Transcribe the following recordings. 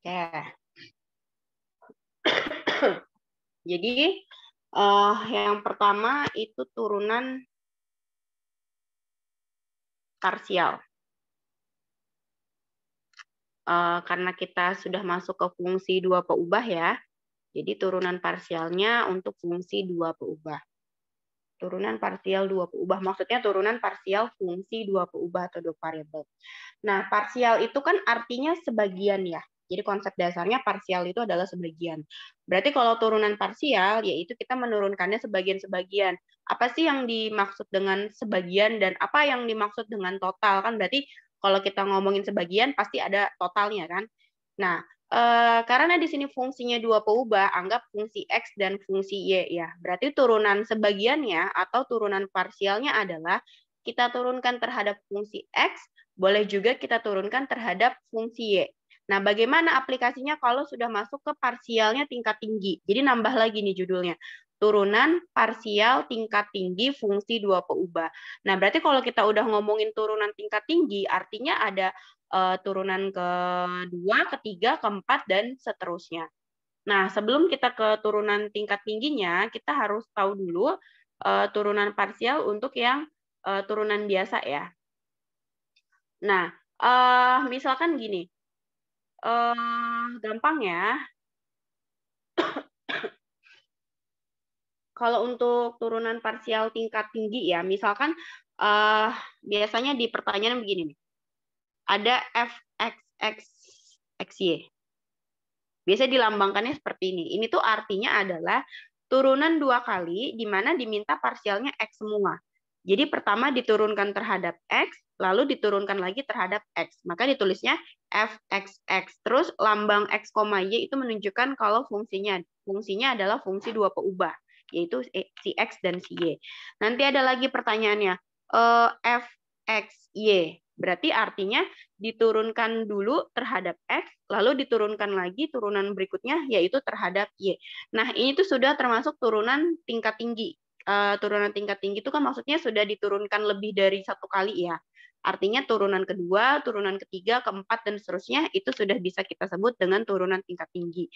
Oke. Jadi yang pertama itu turunan parsial. Karena kita sudah masuk ke fungsi dua peubah ya, jadi turunan parsialnya untuk fungsi dua peubah. Turunan parsial dua peubah, maksudnya turunan parsial fungsi dua peubah atau dua variabel. Nah, parsial itu kan artinya sebagian ya. Jadi konsep dasarnya parsial itu adalah sebagian. Berarti kalau turunan parsial, yaitu kita menurunkannya sebagian-sebagian. Apa sih yang dimaksud dengan sebagian dan apa yang dimaksud dengan total? Kan berarti kalau kita ngomongin sebagian, pasti ada totalnya kan? Nah, karena di sini fungsinya dua peubah, anggap fungsi X dan fungsi Y ya. Berarti turunan sebagiannya atau turunan parsialnya adalah kita turunkan terhadap fungsi X, boleh juga kita turunkan terhadap fungsi Y. Nah, bagaimana aplikasinya kalau sudah masuk ke parsialnya tingkat tinggi? Jadi nambah lagi nih judulnya. Turunan parsial tingkat tinggi fungsi dua peubah. Nah, berarti kalau kita udah ngomongin turunan tingkat tinggi, artinya ada turunan kedua, ketiga, keempat, dan seterusnya. Nah, sebelum kita ke turunan tingkat tingginya, kita harus tahu dulu turunan parsial untuk yang turunan biasa ya. Nah, misalkan gini, gampang ya. Kalau untuk turunan parsial tingkat tinggi ya, misalkan biasanya di pertanyaan begini nih, ada f x x x y. Biasanya dilambangkannya seperti ini. Ini tuh artinya adalah turunan dua kali di mana diminta parsialnya x semua. Jadi pertama diturunkan terhadap x, lalu diturunkan lagi terhadap x. Maka ditulisnya fxx. Terus lambang x, y itu menunjukkan kalau fungsinya adalah fungsi dua peubah, yaitu si x dan si y. Nanti ada lagi pertanyaannya, fxy. Berarti artinya diturunkan dulu terhadap x, lalu diturunkan lagi turunan berikutnya yaitu terhadap y. Nah, ini tuh sudah termasuk turunan tingkat tinggi. Turunan tingkat tinggi itu kan maksudnya sudah diturunkan lebih dari satu kali ya. Artinya turunan kedua, turunan ketiga, keempat, dan seterusnya itu sudah bisa kita sebut dengan turunan tingkat tinggi.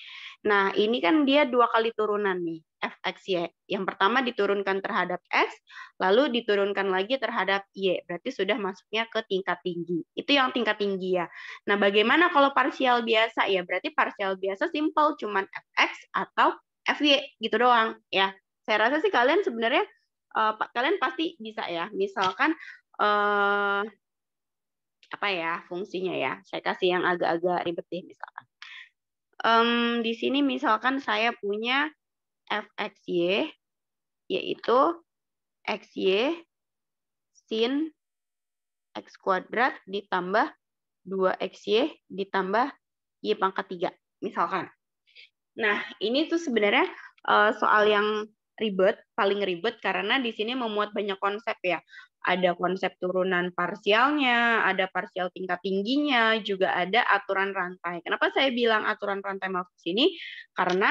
Nah, ini kan dia dua kali turunan nih, fxy. Yang pertama diturunkan terhadap x, lalu diturunkan lagi terhadap y. Berarti sudah masuknya ke tingkat tinggi. Itu yang tingkat tinggi ya. Nah, bagaimana kalau parsial biasa ya? Berarti parsial biasa simple, cuman fx atau fy gitu doang ya. Saya rasa sih kalian sebenarnya kalian pasti bisa ya. Misalkan apa ya fungsinya ya? Saya kasih yang agak-agak ribet deh misalkan. Di sini misalkan saya punya fxy yaitu xy sin x kuadrat ditambah 2xy ditambah y pangkat 3 misalkan. Nah, ini tuh sebenarnya soal yang ribet, paling ribet karena di sini memuat banyak konsep ya. Ada konsep turunan parsialnya, ada parsial tingkat tingginya, juga ada aturan rantai. Kenapa saya bilang aturan rantai masuk sini? Karena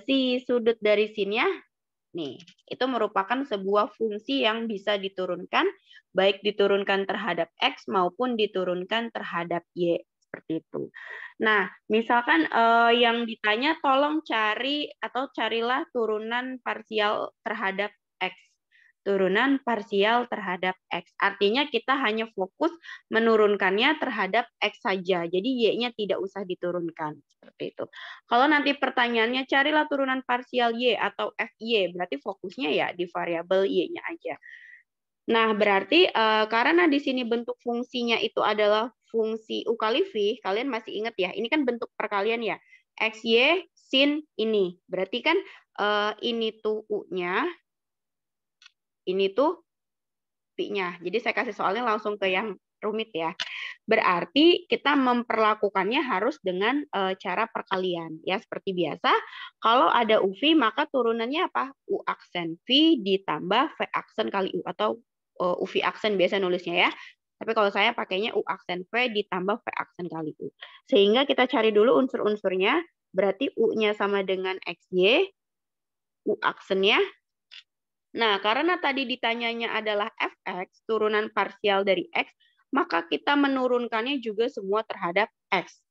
si sudut dari sini ya, nih, itu merupakan sebuah fungsi yang bisa diturunkan, baik diturunkan terhadap X maupun diturunkan terhadap Y. Seperti itu. Nah, misalkan yang ditanya tolong cari atau carilah turunan parsial terhadap X. Turunan parsial terhadap X. Artinya kita hanya fokus menurunkannya terhadap X saja. Jadi Y-nya tidak usah diturunkan. Seperti itu. Kalau nanti pertanyaannya carilah turunan parsial Y atau FY, berarti fokusnya ya di variabel Y-nya aja. Nah, berarti karena di sini bentuk fungsinya itu adalah fungsi U kali V, kalian masih ingat ya, ini kan bentuk perkalian ya, XY sin ini. Berarti kan ini tuh U-nya, ini tuh V-nya. Jadi saya kasih soalnya langsung ke yang rumit ya. Berarti kita memperlakukannya harus dengan cara perkalian. Ya, seperti biasa, kalau ada UV maka turunannya apa? U aksen V ditambah V aksen kali U atau UV aksen biasa nulisnya ya. Tapi kalau saya pakainya U aksen V ditambah V aksen kali U. Sehingga kita cari dulu unsur-unsurnya. Berarti U-nya sama dengan XY, U aksennya. Nah, karena tadi ditanyanya adalah fx, turunan parsial dari x, maka kita menurunkannya juga semua terhadap x.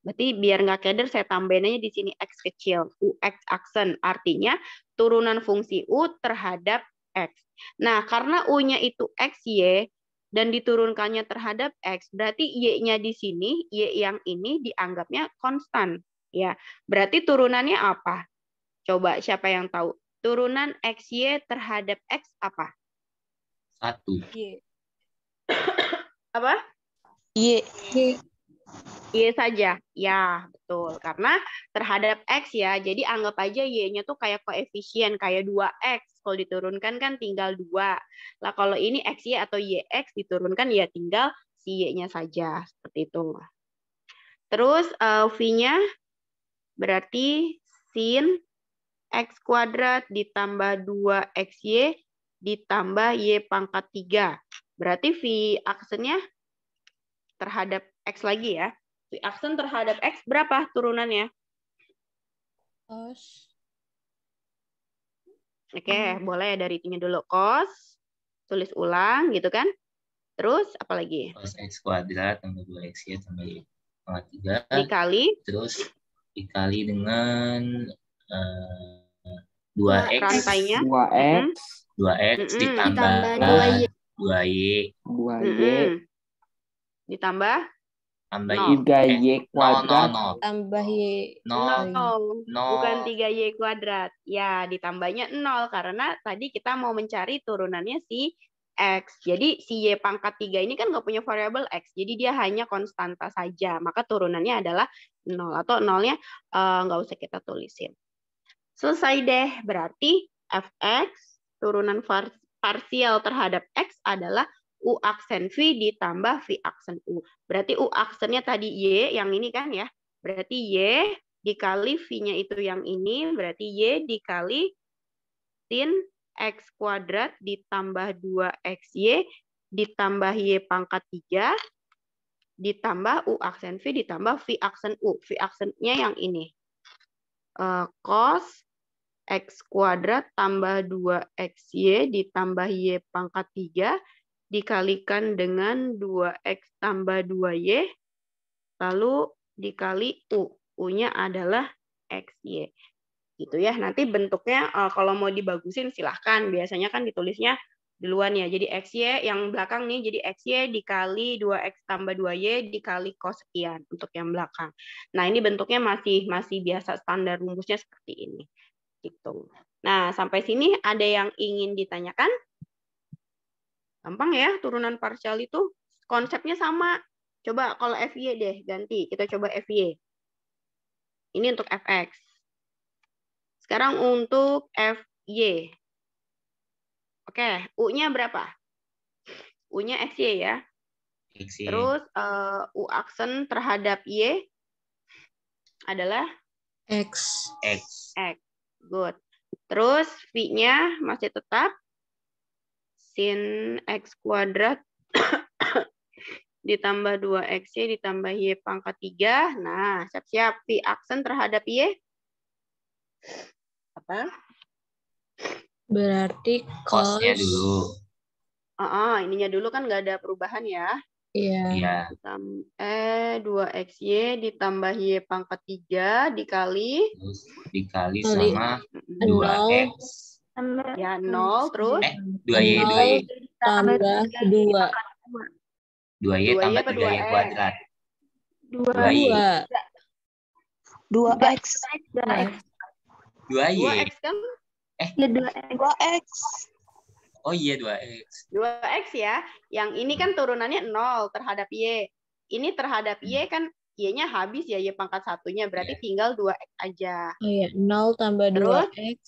Berarti biar nggak keder, saya tambahin aja di sini X kecil. UX aksen. Artinya turunan fungsi U terhadap X. Nah, karena U-nya itu XY, dan diturunkannya terhadap X, berarti Y-nya di sini, Y yang ini dianggapnya konstan. Ya, berarti turunannya apa? Coba siapa yang tahu? Turunan XY terhadap X apa? 1. Y. Apa? Y. Y saja. Ya, betul. Karena terhadap X ya, jadi anggap aja Y-nya tuh kayak koefisien, kayak 2X. Kalau diturunkan kan tinggal 2. Lah kalau ini XY atau YX diturunkan ya tinggal si Y-nya saja. Seperti itu. Terus V-nya berarti sin X kuadrat ditambah 2XY ditambah Y pangkat 3. Berarti V aksennya terhadap X lagi ya. V aksen terhadap X berapa turunannya? Cos. Oke, boleh dari itunya dulu. Cos, tulis ulang gitu kan. Terus apa lagi? Cos X kuadrat tambah 2XY tambah Y pangkat 3. Dikali. Terus dikali dengan 2X. Rantainya. 2X. 2X ditambah 2Y. 2Y. 2Y. Ditambah? Tambah 3Y kuadrat. Tambah Y. 0. Bukan 3Y kuadrat. Ya, ditambahnya 0. Karena tadi kita mau mencari turunannya si X. Jadi si Y pangkat 3 ini kan nggak punya variabel X. Jadi dia hanya konstanta saja. Maka turunannya adalah 0. Atau 0-nya nggak usah kita tulisin. Selesai deh. Berarti Fx turunan parsial terhadap X adalah U aksen V ditambah V aksen U. Berarti U aksennya tadi Y, yang ini kan ya. Berarti Y dikali V-nya itu yang ini. Berarti Y dikali sin X kuadrat ditambah 2XY ditambah Y pangkat 3 ditambah U aksen V ditambah V aksen U. V aksennya yang ini. Cos X kuadrat tambah 2XY ditambah Y pangkat 3 dikalikan dengan 2X tambah 2Y, lalu dikali U. U-nya adalah XY. Gitu ya. Nanti bentuknya kalau mau dibagusin silahkan. Biasanya kan ditulisnya duluan ya. Jadi XY yang belakang nih, jadi XY dikali 2X tambah 2Y dikali cos sekian untuk yang belakang. Nah ini bentuknya masih biasa standar rumusnya seperti ini. Gitu. Nah sampai sini ada yang ingin ditanyakan? Gampang ya, turunan parsial itu konsepnya sama. Coba kalau FY deh, ganti. Kita coba FY. Ini untuk Fx. Sekarang untuk Fy. Oke, U-nya berapa? U-nya XY ya. XY. Terus U aksen terhadap Y adalah? X. X. X. Good. Terus V-nya masih tetap sin X kuadrat ditambah 2XY ditambah Y pangkat 3. Nah, siap-siap. V aksen terhadap Y. Apa? Berarti cos. Cosnya dulu. Ininya dulu kan nggak ada perubahan ya. Iya. 2XY ditambah Y pangkat 3 dikali. Terus dikali sama 2X. Ya, 0. Terus? 2Y. 2Y. Tambah 2. 2Y tambah 3Y kuadrat. 2Y. 2X. 2Y. 2X kan? Ya 2X. Oh iya 2X. 2X ya. Yang ini kan turunannya 0 terhadap Y. Ini terhadap Y kan Y-nya habis ya, Y pangkat 1-nya. Berarti tinggal 2X aja. Oh iya, 0 tambah Terus? 2X.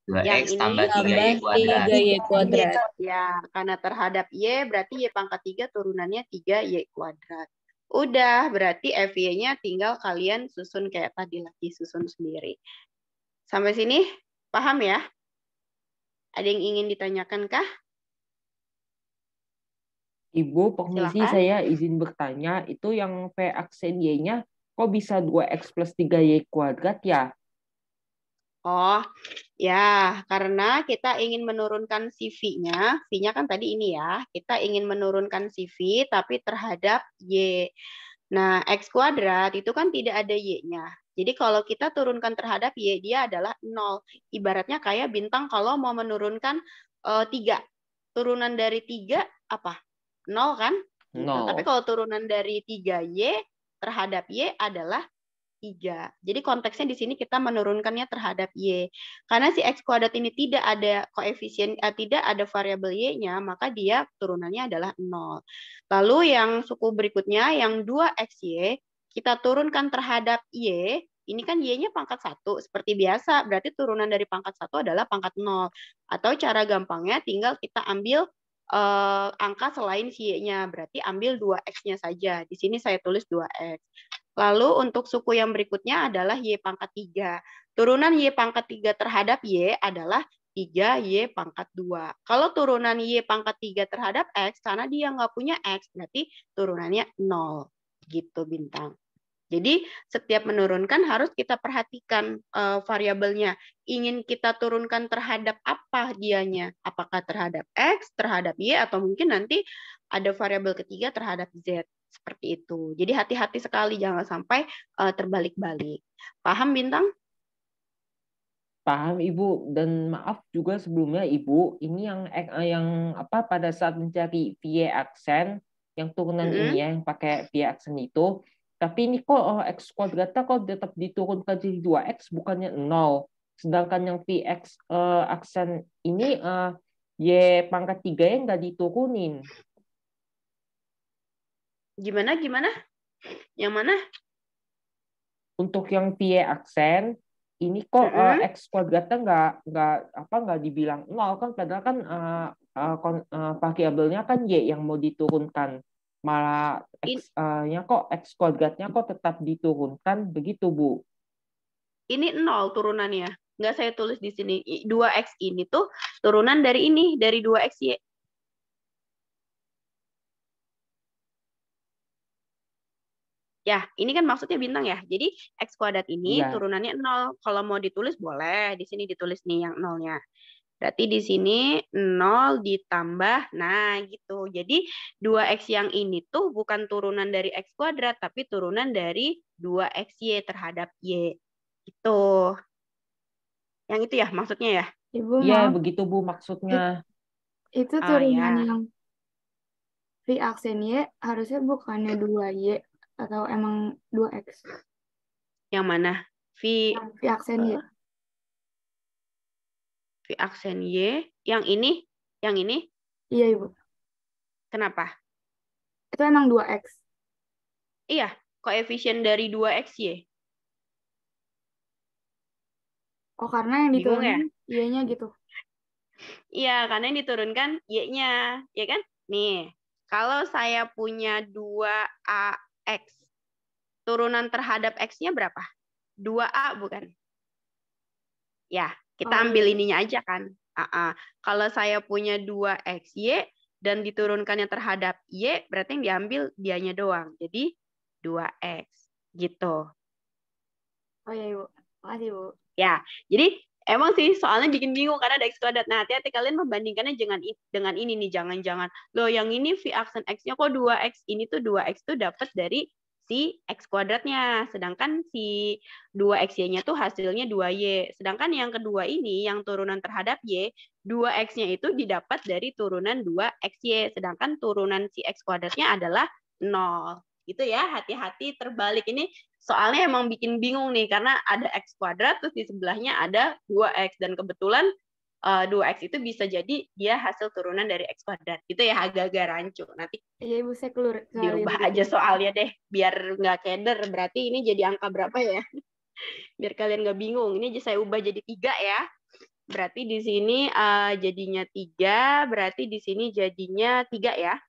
2X ini tambah 3Y kuadrat. 3Y kuadrat. Ya, karena terhadap Y berarti Y pangkat 3 turunannya 3Y kuadrat. Udah, berarti FY-nya tinggal kalian susun kayak tadi lagi, susun sendiri. Sampai sini paham ya? Ada yang ingin ditanyakan kah? Ibu, permisi Silakan. saya izin bertanya, itu yang V aksen Y-nya kok bisa 2X plus 3Y kuadrat ya? Oh, ya, karena kita ingin menurunkan si V-nya. V-nya kan tadi ini ya. Kita ingin menurunkan si V, tapi terhadap Y. Nah, X kuadrat itu kan tidak ada Y-nya. Jadi kalau kita turunkan terhadap Y, dia adalah 0. Ibaratnya kayak bintang kalau mau menurunkan 3. Turunan dari 3 apa? 0 kan? Gitu. Tapi 0. kalau turunan dari 3Y terhadap Y adalah 3. Jadi konteksnya di sini kita menurunkannya terhadap Y. Karena si X kuadrat ini tidak ada koefisien, tidak ada variabel Y-nya, maka dia turunannya adalah 0. Lalu yang suku berikutnya, yang 2XY, kita turunkan terhadap Y, ini kan Y-nya pangkat 1, seperti biasa, berarti turunan dari pangkat 1 adalah pangkat 0. Atau cara gampangnya tinggal kita ambil angka selain si Y-nya, berarti ambil 2X-nya saja. Di sini saya tulis 2X. Lalu untuk suku yang berikutnya adalah Y pangkat 3. Turunan Y pangkat 3 terhadap Y adalah 3Y pangkat 2. Kalau turunan Y pangkat 3 terhadap X, karena dia nggak punya X, berarti turunannya 0. Gitu, Bintang. Jadi setiap menurunkan harus kita perhatikan variabelnya. Ingin kita turunkan terhadap apa dianya? Apakah terhadap X, terhadap Y, atau mungkin nanti ada variabel ketiga terhadap Z. Seperti itu. Jadi hati-hati sekali, jangan sampai terbalik-balik. Paham, Bintang? Paham Ibu, dan maaf juga sebelumnya Ibu, ini yang apa pada saat mencari VA aksen yang turunan ini ya, yang pakai VA aksen itu, tapi ini kok X kuadratnya kok tetap diturunkan jadi 2X bukannya 0. Sedangkan yang VX aksen ini Y pangkat 3 yang nggak diturunin. Gimana? Yang mana? Untuk yang VA aksen ini kok X kuadratnya nggak dibilang 0 kan, padahal kan variabelnya kan Y yang mau diturunkan, malah X-nya kok X kuadratnya kok tetap diturunkan begitu Bu. Ini 0 turunannya, nggak saya tulis di sini. 2X ini tuh turunan dari ini, dari 2XY. Ya, ini kan maksudnya Bintang ya. Jadi X kuadrat ini turunannya 0. Kalau mau ditulis boleh, di sini ditulis nih yang 0-nya. Berarti di sini 0 ditambah, nah gitu. Jadi 2X yang ini tuh bukan turunan dari X kuadrat, tapi turunan dari 2XY terhadap Y. Gitu. Yang itu ya maksudnya ya? Ibu, iya, begitu Bu maksudnya. Itu turunan yang V aksen Y harusnya bukannya 2Y atau emang 2X? Yang mana? V aksen Y. V aksen Y. Yang ini? Yang ini? Iya, Ibu. Kenapa? Itu emang 2X. Iya, koefisien dari 2XY. Oh, karena yang diturunkan ya? Y-nya gitu. Iya, karena yang diturunkan Y-nya. Ya kan? Nih, kalau saya punya 2AX, turunan terhadap X-nya berapa? 2A bukan? Ya, kita ambil ininya aja kan. Kalau saya punya 2XY dan diturunkannya terhadap Y, berarti yang diambil dianya doang. Jadi 2X. Gitu. Oh iya, Ibu. Makasih, Bu. Ya, jadi emang sih soalnya bikin bingung karena ada X kuadrat. Nah, hati-hati kalian membandingkannya dengan ini nih. Jangan-jangan, loh yang ini V aksen X-nya kok 2X. Ini tuh 2X tuh dapat dari si X kuadratnya. Sedangkan si 2XY-nya tuh hasilnya 2Y. Sedangkan yang kedua ini, yang turunan terhadap Y, 2X-nya itu didapat dari turunan 2XY. Sedangkan turunan si X kuadratnya adalah 0. Gitu ya, hati-hati terbalik ini. Soalnya emang bikin bingung nih, karena ada X kuadrat, terus di sebelahnya ada 2X. Dan kebetulan 2X itu bisa jadi dia hasil turunan dari X kuadrat. Gitu ya, agak-agak rancu. Nanti Iya, Ibu, saya keluar. dirubah aja soalnya deh, biar nggak keder. Berarti ini jadi angka berapa ya? Biar kalian nggak bingung. Ini saya ubah jadi 3 ya. Berarti di sini jadinya 3, berarti di sini jadinya 3 ya.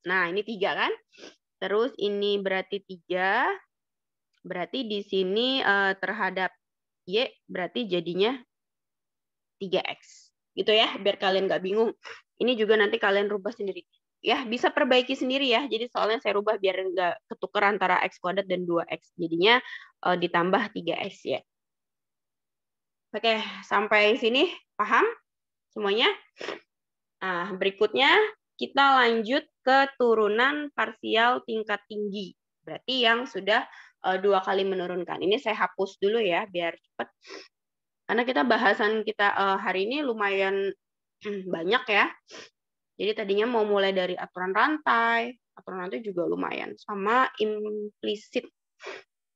Nah, ini 3 kan? Terus ini berarti 3. Berarti di sini terhadap Y berarti jadinya 3X. Gitu ya, biar kalian nggak bingung. Ini juga nanti kalian rubah sendiri. Ya, bisa perbaiki sendiri ya. Jadi soalnya saya rubah biar nggak ketukar antara X kuadrat dan 2X. Jadinya ditambah 3X ya. Oke, sampai sini paham semuanya? Nah, berikutnya kita lanjut keturunan parsial tingkat tinggi. Berarti yang sudah 2 kali menurunkan. Ini saya hapus dulu ya biar cepat. Karena kita bahasan kita hari ini lumayan banyak ya. Jadi tadinya mau mulai dari aturan rantai juga lumayan, sama implisit.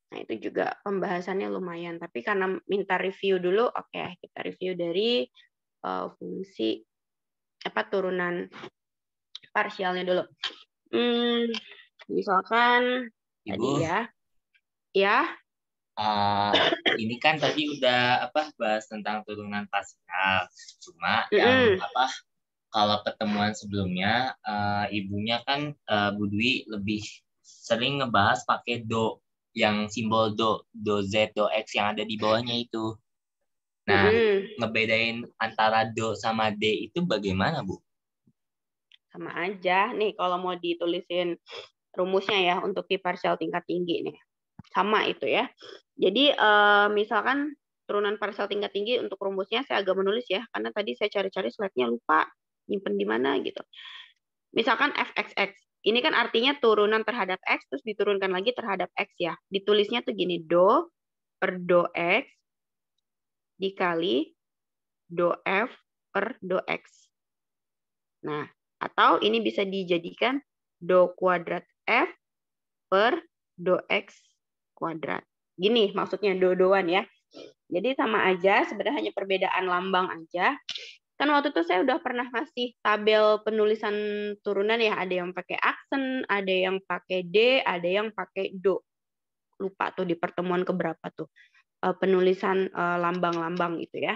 Nah, itu juga pembahasannya lumayan. Tapi karena minta review dulu, oke, kita review dari fungsi turunan parsialnya dulu. Misalkan Ibu, tadi ya. ini kan tadi udah bahas tentang turunan parsial. Cuma yang kalau pertemuan sebelumnya ibunya kan Bu Dwi lebih sering ngebahas pakai do, yang simbol do Z, do X yang ada di bawahnya itu. Nah, ngebedain antara do sama D itu bagaimana, Bu? Sama aja. Nih, kalau mau ditulisin rumusnya ya untuk di parsial tingkat tinggi nih. Sama itu ya. Jadi, misalkan turunan parsial tingkat tinggi untuk rumusnya saya agak menulis ya, karena tadi saya cari-cari slide-nya lupa, nyimpen di mana gitu. Misalkan fxx. Ini kan artinya turunan terhadap X, terus diturunkan lagi terhadap X ya. Ditulisnya tuh gini, do per do X dikali do F per do X. Nah, atau ini bisa dijadikan do kuadrat F per do X kuadrat. Gini maksudnya do-doan ya. Jadi sama aja, sebenarnya hanya perbedaan lambang aja. Kan waktu itu saya udah pernah ngasih tabel penulisan turunan ya, ada yang pakai aksen, ada yang pakai D, ada yang pakai do. Lupa tuh di pertemuan keberapa tuh penulisan lambang-lambang itu ya.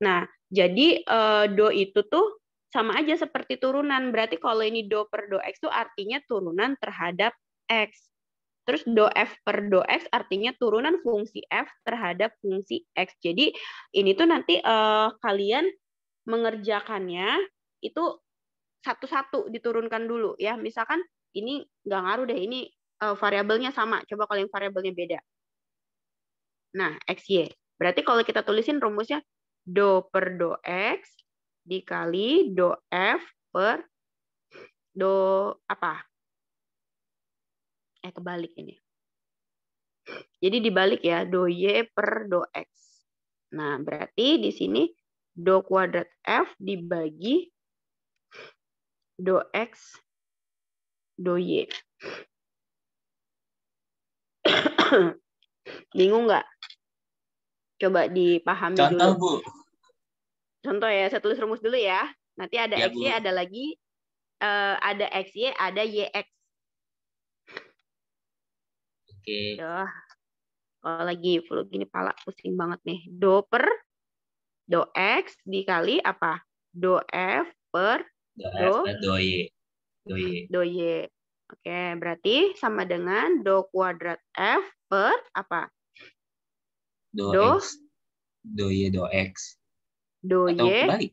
Nah, jadi do itu tuh sama aja seperti turunan. Berarti kalau ini do per do X tuh artinya turunan terhadap X. Terus do F per do X artinya turunan fungsi F terhadap fungsi X. Jadi ini tuh nanti kalian mengerjakannya itu satu-satu diturunkan dulu ya. Misalkan ini nggak ngaruh deh, ini variabelnya sama. Coba kalau yang variabelnya beda. Nah, XY. Berarti kalau kita tulisin rumusnya do per do X dikali do F per do apa? Kebalik ini. Jadi dibalik ya, do Y per do X. Nah, berarti di sini do kuadrat F dibagi do X do Y. Bingung nggak? Coba dipahami Contoh, dulu. Bu. Contoh ya, saya tulis rumus dulu ya. Nanti ada Ya, XY, Bu. ada lagi, ada XY, ada YX. Oke. Kalau lagi flu gini pala pusing banget nih. Do per do X dikali apa? Do F per do F per do Y. Do Y. Oke, berarti sama dengan do kuadrat F per apa? Do X. Do Y, do X. Do Atau Y. kebalik?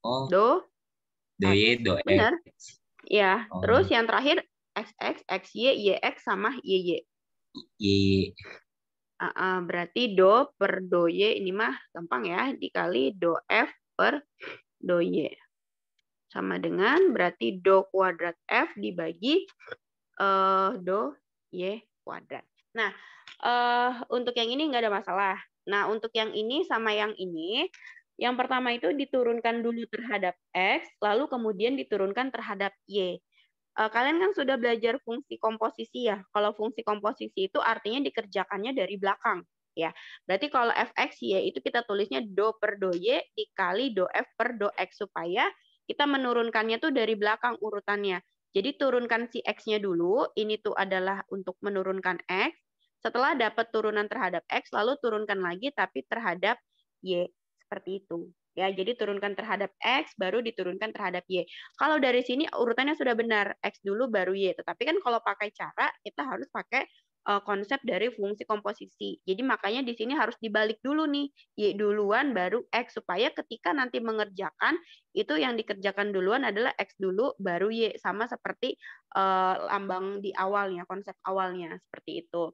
Oh. Do Y, do X. Benar. Ya, Oh. terus yang terakhir XX, XY, YX sama YY. Y. Berarti do per do Y ini mah gampang ya, dikali do F per do Y. Sama dengan berarti do kuadrat F dibagi do Y kuadrat. Nah, untuk yang ini nggak ada masalah. Nah, untuk yang ini sama yang ini, yang pertama itu diturunkan dulu terhadap X, lalu kemudian diturunkan terhadap Y. Kalian kan sudah belajar fungsi komposisi ya. Kalau fungsi komposisi itu artinya dikerjakannya dari belakang. Ya, berarti kalau fx y itu kita tulisnya do per do y dikali do f per do x supaya kita menurunkannya tuh dari belakang urutannya. Jadi turunkan si x-nya dulu. Ini tuh adalah untuk menurunkan x. Setelah dapat turunan terhadap x, lalu turunkan lagi tapi terhadap y. Seperti itu. Ya, jadi turunkan terhadap X, baru diturunkan terhadap Y. Kalau dari sini urutannya sudah benar, X dulu baru Y. Tetapi kan kalau pakai cara, kita harus pakai konsep dari fungsi komposisi. Jadi makanya di sini harus dibalik dulu nih, Y duluan baru X, supaya ketika nanti mengerjakan, itu yang dikerjakan duluan adalah X dulu baru Y. Sama seperti lambang di awalnya, konsep awalnya, seperti itu.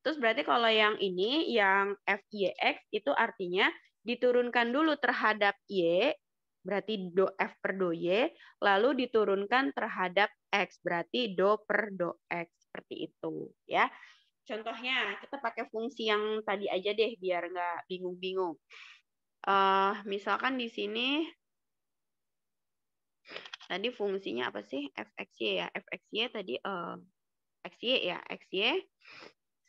Terus berarti kalau yang ini, yang FYX, itu artinya diturunkan dulu terhadap Y, berarti do F per do Y, lalu diturunkan terhadap X, berarti do per do X, seperti itu. Ya. Contohnya, kita pakai fungsi yang tadi aja deh, biar nggak bingung-bingung. Misalkan di sini, tadi fungsinya apa sih? Fxy ya. Fxy tadi xy ya. Xy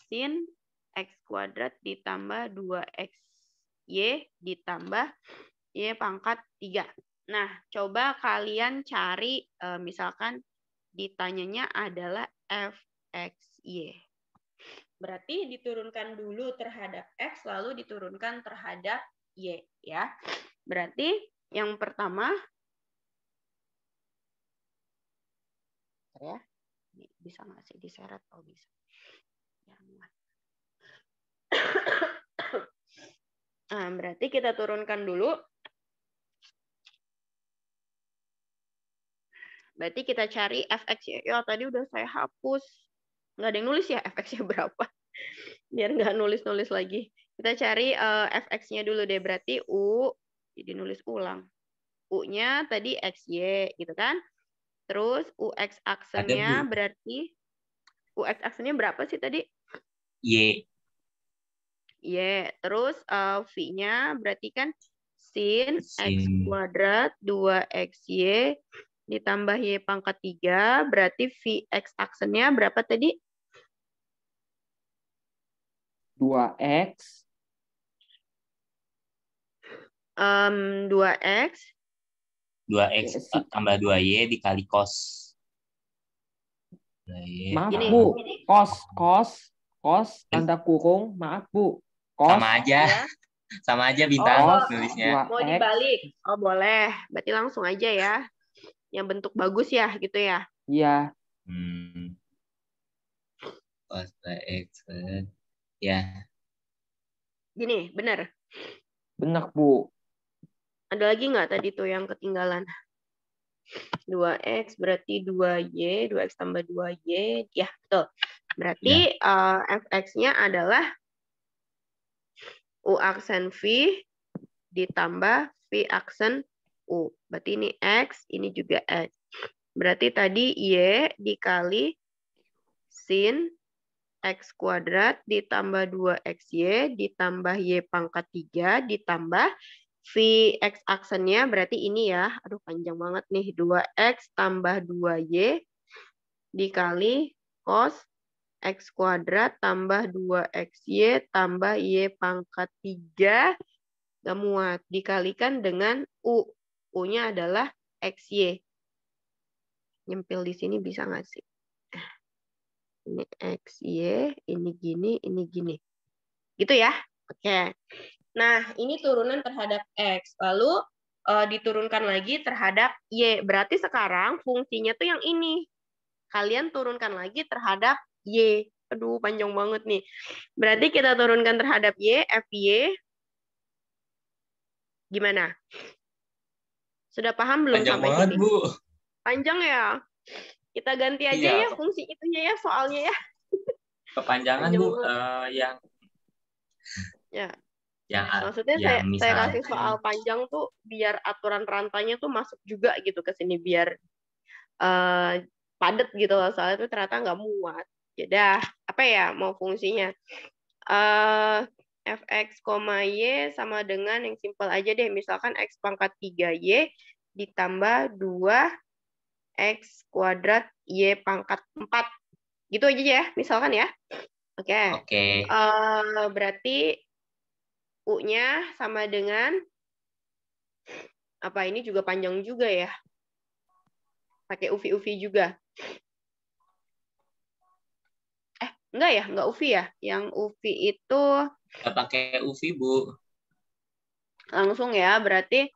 sin x kuadrat ditambah 2xy ditambah y pangkat 3. Nah, coba kalian cari, misalkan ditanyanya adalah fxy. Berarti diturunkan dulu terhadap x, lalu diturunkan terhadap y. Ya. Berarti yang pertama, ya, bisa nggak sih diseret? Oh, bisa. Ya, muat. Nah, berarti kita turunkan dulu. Berarti kita cari fx-nya. Ya, tadi udah saya hapus. Nggak ada yang nulis ya fx-nya berapa. Biar nggak nulis-nulis lagi. Kita cari fx-nya dulu deh. Berarti u, jadi nulis ulang. U-nya tadi xy, gitu kan. Terus ux aksennya berarti, ux aksennya berapa sih tadi? Y. Y. Terus V-nya berarti kan sin x kuadrat 2xy ditambah y pangkat 3. Berarti Vx aksennya berapa tadi? 2x. 2x. 2x tambah 2y dikali cos. Maaf, Bu. Cos tanda kurung. Maaf, Bu. Cos. Sama aja. Ya. Sama aja bintang nulisnya. Mau dibalik? Oh, boleh. Berarti langsung aja ya. Yang bentuk bagus ya, gitu ya? Iya. Cos x. Ya. Gini, benar? Benar, Bu. Ada lagi nggak tadi tuh yang ketinggalan? 2x berarti 2y, 2x tambah 2y. Ya, betul. Berarti fx-nya adalah u aksen v ditambah v aksen u. Berarti ini x, ini juga x. Berarti tadi y dikali sin x kuadrat ditambah 2xy ditambah y pangkat 3 ditambah Vx aksennya berarti ini ya. Aduh, panjang banget nih. 2x tambah 2y dikali cos x kuadrat tambah 2xy tambah y pangkat 3. Gak muat. Dikalikan dengan u. U-nya adalah xy. Nyempil di sini bisa nggak sih? Ini xy, ini gini, ini gini. Gitu ya? Oke. Nah, ini turunan terhadap X. Lalu diturunkan lagi terhadap Y. Berarti sekarang fungsinya tuh yang ini. Kalian turunkan lagi terhadap Y. Aduh, panjang banget nih. Berarti kita turunkan terhadap Y, FY. Gimana? Sudah paham belum panjang sampai banget, sini? Bu. Panjang ya? Kita ganti aja ya fungsi itunya ya, soalnya ya. Kepanjangan, Bu. Yang... Ya. Yang, maksudnya saya kasih soal panjang tuh biar aturan rantainya tuh masuk juga gitu ke sini biar padat gitu loh, soalnya tuh ternyata nggak muat. Ya apa ya mau fungsinya fx, y sama dengan yang simpel aja deh, misalkan x pangkat 3y ditambah 2x kuadrat y pangkat 4 gitu aja ya misalkan ya. Oke. Berarti U-nya sama dengan apa, ini juga panjang juga ya. Pakai UV juga. Enggak ya, enggak UV ya. Yang UV itu enggak pakai UV, Bu. Langsung ya, berarti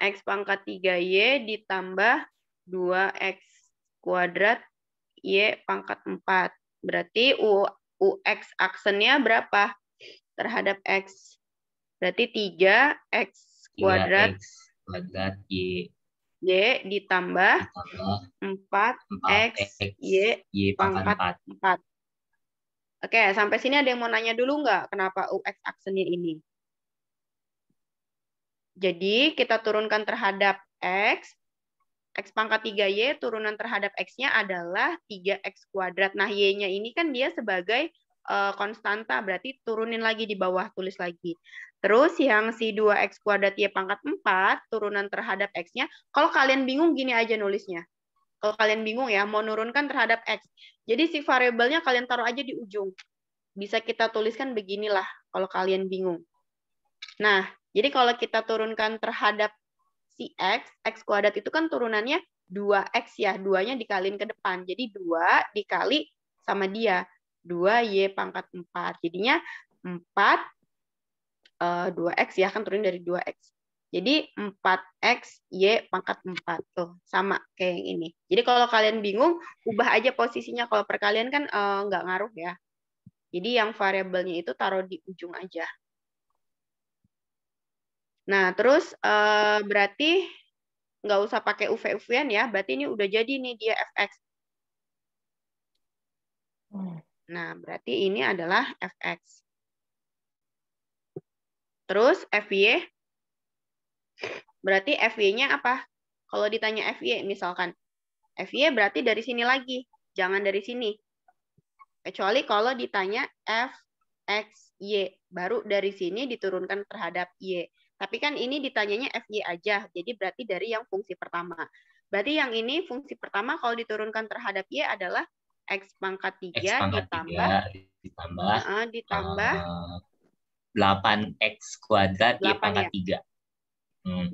X pangkat 3Y ditambah 2X kuadrat Y pangkat 4. Berarti UX aksennya berapa terhadap X? Berarti 3X kuadrat Y ditambah 4X Y pangkat 4. Oke, sampai sini ada yang mau nanya dulu nggak kenapa UX aksennya ini? Jadi kita turunkan terhadap X pangkat 3Y turunan terhadap X-nya adalah 3X kuadrat. Nah, Y-nya ini kan dia sebagai konstanta, berarti turunin lagi di bawah, tulis lagi. Terus yang si 2X kuadrat Y pangkat 4, turunan terhadap X-nya, kalau kalian bingung gini aja nulisnya. Kalau kalian bingung ya, mau nurunkan terhadap X. Jadi si variabelnya kalian taruh aja di ujung. Bisa kita tuliskan beginilah kalau kalian bingung. Nah, jadi kalau kita turunkan terhadap si X kuadrat itu kan turunannya 2X ya, 2-nya dikaliin ke depan. Jadi 2 dikali sama dia, 2Y pangkat 4. Jadinya 4, 2X ya, kan turun dari 2X. Jadi 4X, Y pangkat 4. Tuh, sama kayak yang ini. Jadi kalau kalian bingung, ubah aja posisinya. Kalau perkalian kan nggak ngaruh ya. Jadi yang variabelnya itu taruh di ujung aja. Nah, terus berarti nggak usah pakai UV-UV-an ya, berarti ini udah jadi nih dia fx. Nah, berarti ini adalah fx. Terus fy, berarti fy-nya apa? Kalau ditanya fy, misalkan, fy berarti dari sini lagi, jangan dari sini. Kecuali kalau ditanya fxy, baru dari sini diturunkan terhadap y. Tapi kan ini ditanyanya fy aja, jadi berarti dari yang fungsi pertama. Berarti yang ini fungsi pertama kalau diturunkan terhadap y adalah x pangkat 3 ditambah 8x kuadrat 8 y pangkat 3.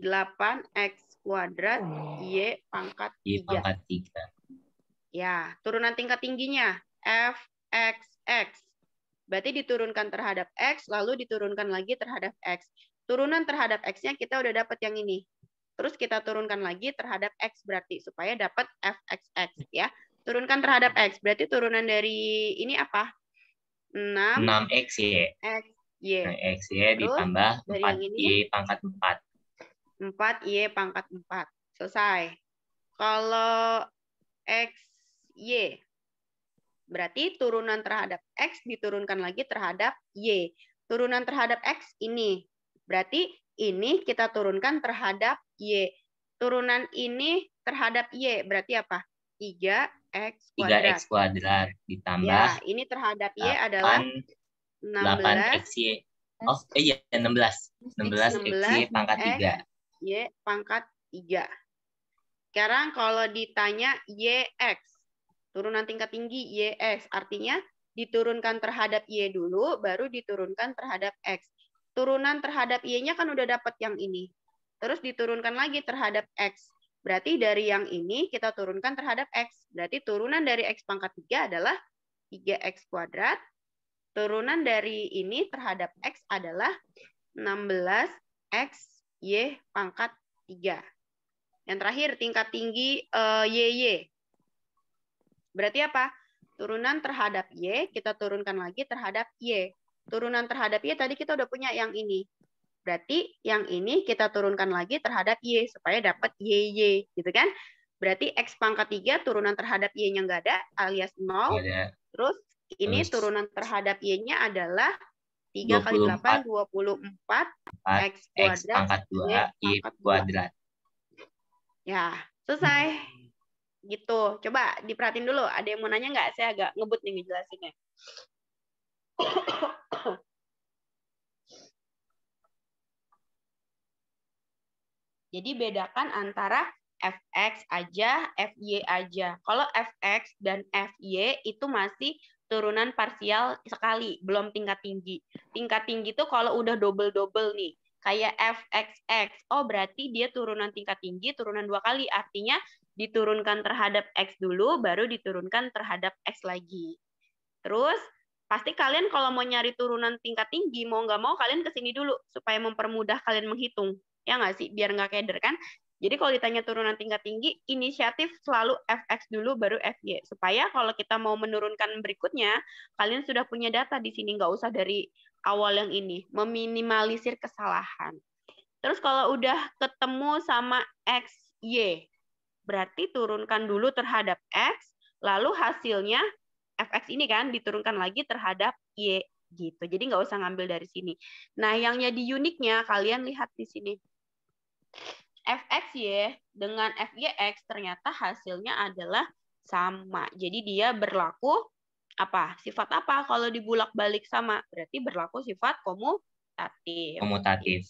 8x kuadrat y pangkat 3. Ya, turunan tingkat tingginya fxx. Berarti diturunkan terhadap x, lalu diturunkan lagi terhadap x. Turunan terhadap x-nya kita udah dapat yang ini. Terus kita turunkan lagi terhadap x berarti supaya dapat fxx ya. Turunkan terhadap x berarti turunan dari ini apa? 6x y. X y ditambah 4y pangkat 4. 4y pangkat 4. Selesai. Kalau x y berarti turunan terhadap x diturunkan lagi terhadap y. Turunan terhadap x ini. Berarti ini kita turunkan terhadap y. Turunan ini terhadap y berarti apa? 3x kuadrat. 3x kuadrat ditambah. Ya, ini terhadap y adalah 8xy. Oh, iya 16. 16xy pangkat 3. Y pangkat 3. Sekarang kalau ditanya yx, turunan tingkat tinggi yx, artinya diturunkan terhadap y dulu, baru diturunkan terhadap x. Turunan terhadap y-nya kan udah dapat yang ini. Terus diturunkan lagi terhadap x. Berarti dari yang ini kita turunkan terhadap x. Berarti turunan dari x pangkat 3 adalah 3x kuadrat. Turunan dari ini terhadap x adalah 16x y pangkat 3. Yang terakhir tingkat tinggi y. Berarti apa? Turunan terhadap y, kita turunkan lagi terhadap y. Turunan terhadap y tadi kita udah punya yang ini. Berarti yang ini kita turunkan lagi terhadap y supaya dapat y, gitu kan? Berarti x pangkat 3 turunan terhadap y-nya nggak ada alias 0. Terus ini turunan terhadap y-nya adalah 3 kali 8, 24 x pangkat 2 y kuadrat. Ya, selesai. Gitu. Coba diperhatiin dulu. Ada yang mau nanya nggak? Saya agak ngebut nih ngejelasinnya. Jadi bedakan antara fx aja, fy aja. Kalau fx dan fy itu masih turunan parsial sekali, belum tingkat tinggi. Tingkat tinggi itu kalau udah double-double nih. Kayak fxx. Oh, berarti dia turunan tingkat tinggi, turunan 2 kali. Artinya diturunkan terhadap x dulu, baru diturunkan terhadap x lagi. Terus, pasti kalian kalau mau nyari turunan tingkat tinggi, mau nggak mau kalian kesini dulu, supaya mempermudah kalian menghitung. Ya nggak sih? Biar nggak keder kan? Jadi kalau ditanya turunan tingkat tinggi, inisiatif selalu fx dulu, baru fy. Supaya kalau kita mau menurunkan berikutnya, kalian sudah punya data di sini, nggak usah dari awal yang ini. Meminimalisir kesalahan. Terus kalau udah ketemu sama x, y, berarti turunkan dulu terhadap x, lalu hasilnya fx ini kan diturunkan lagi terhadap y gitu. Jadi nggak usah ngambil dari sini. Nah, yang jadi uniknya kalian lihat di sini. fxy dengan fyx ternyata hasilnya adalah sama. Jadi dia berlaku apa? Sifat apa kalau dibulak-balik sama? Berarti berlaku sifat komutatif. Komutatif.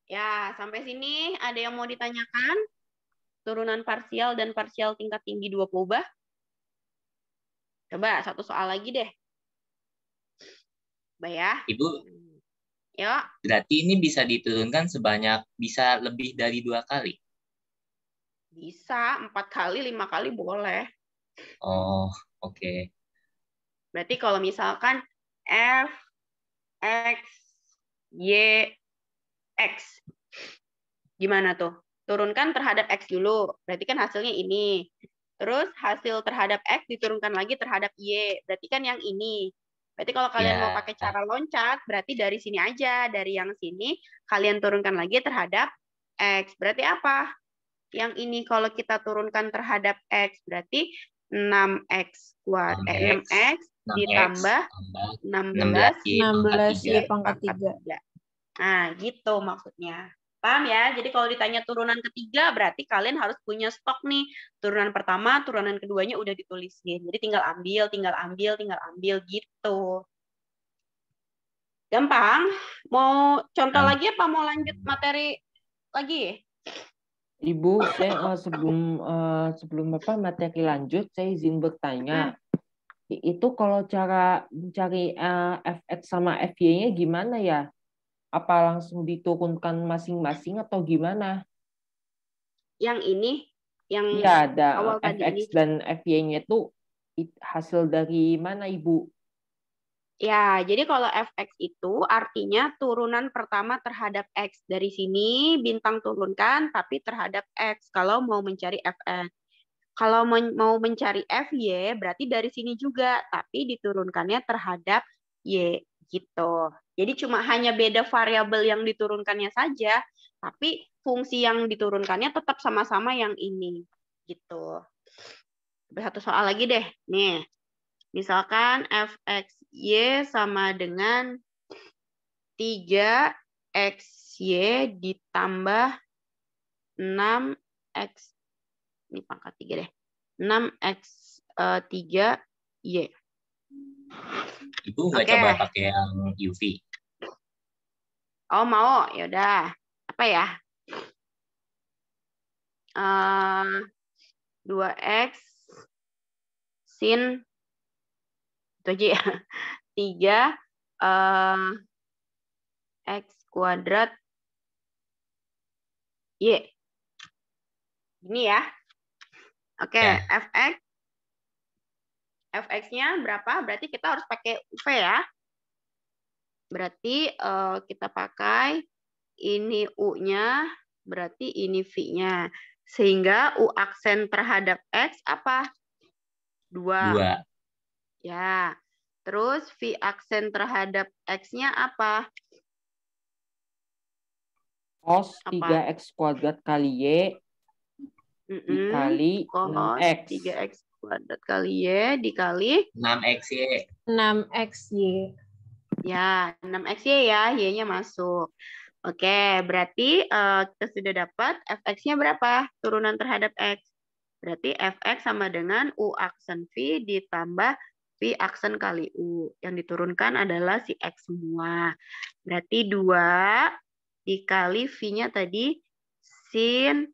Ya, sampai sini ada yang mau ditanyakan? Turunan parsial dan parsial tingkat tinggi dua peubah. Coba satu soal lagi deh. Coba ya. Ibu, Yuk. berarti ini bisa diturunkan bisa lebih dari 2 kali? Bisa, 4 kali, 5 kali boleh. Oh, oke. Berarti kalau misalkan f, x, y, x. Gimana tuh? Turunkan terhadap x dulu. Berarti kan hasilnya ini. Terus hasil terhadap x diturunkan lagi terhadap y. Berarti kan yang ini. Berarti kalau kalian mau pakai cara loncat, berarti dari sini aja. Dari yang sini, kalian turunkan lagi terhadap x. Berarti apa? Yang ini kalau kita turunkan terhadap x, berarti 6x ditambah 16y pangkat 3. Nah, gitu maksudnya. Paham ya? Jadi kalau ditanya turunan ketiga, berarti kalian harus punya stok nih. Turunan pertama, turunan keduanya udah ditulisin. Jadi tinggal ambil gitu. Gampang? Mau contoh lagi apa mau lanjut materi lagi? Ibu, saya sebelum materi lanjut, saya izin bertanya. Itu kalau cara mencari fx sama fy-nya gimana ya? Apa langsung diturunkan masing-masing atau gimana? Yang ini, yang ya, ada awal fx tadi ini. dan fy-nya itu hasil dari mana, Ibu? Ya, jadi kalau fx itu artinya turunan pertama terhadap x. Dari sini bintang turunkan, tapi terhadap x. Kalau mau mencari fx. Kalau mau mencari fy, berarti dari sini juga, tapi diturunkannya terhadap y. Gitu. Jadi cuma hanya beda variabel yang diturunkannya saja, tapi fungsi yang diturunkannya tetap sama-sama yang ini. Gitu. Satu soal lagi deh. Nih. Misalkan fxy sama dengan 3xy ditambah 6x. Ini pangkat 3 deh. 6x3y. Ibu nggak coba pakai yang UV? Oh, mau? Ya udah. Apa ya? 2x sin itu aja ya. 3 x kuadrat y. Ini ya. Oke, Ya. fx-nya berapa? Berarti kita harus pakai UV ya. Berarti kita pakai ini U-nya, berarti ini V-nya. Sehingga U aksen terhadap X apa? 2. Ya. Terus V aksen terhadap X-nya apa? Cos 3x kuadrat kali y dikali 6x. 3x kuadrat kali y dikali 6xy. 6xy. Ya, 6xy ya, y-nya masuk. Oke, berarti kita sudah dapat fx-nya berapa? Turunan terhadap x. Berarti fx sama dengan u aksen v ditambah v aksen kali u. Yang diturunkan adalah si x semua. Berarti 2 dikali v-nya tadi sin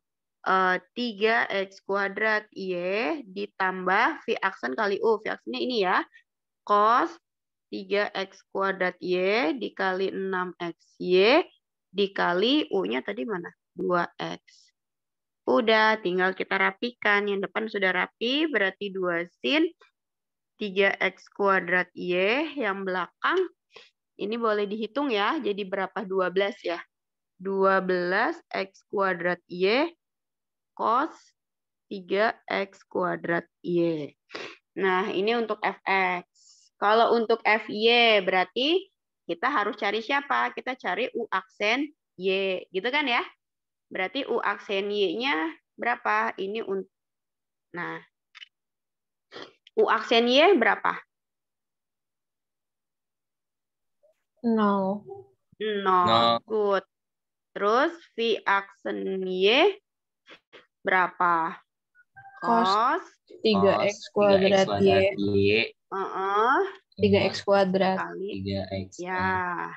3x kuadrat y ditambah v aksen kali u. V aksennya ini ya. Cos 3x kuadrat y dikali 6xy dikali u-nya tadi mana? 2x. Udah, tinggal kita rapikan. Yang depan sudah rapi, berarti 2 sin 3x kuadrat y. Yang belakang, ini boleh dihitung ya. Jadi berapa? 12 ya. 12x kuadrat y cos 3x kuadrat y. Nah, ini untuk fx. Kalau untuk fy berarti kita harus cari siapa? Kita cari u aksen y, gitu kan ya? Berarti u aksen y-nya berapa? Ini nah. U aksen y berapa? 0. 0. Good. Terus V aksen Y berapa? Cos 3x kuadrat Y. 3x kuadrat. Kali 3x. ya.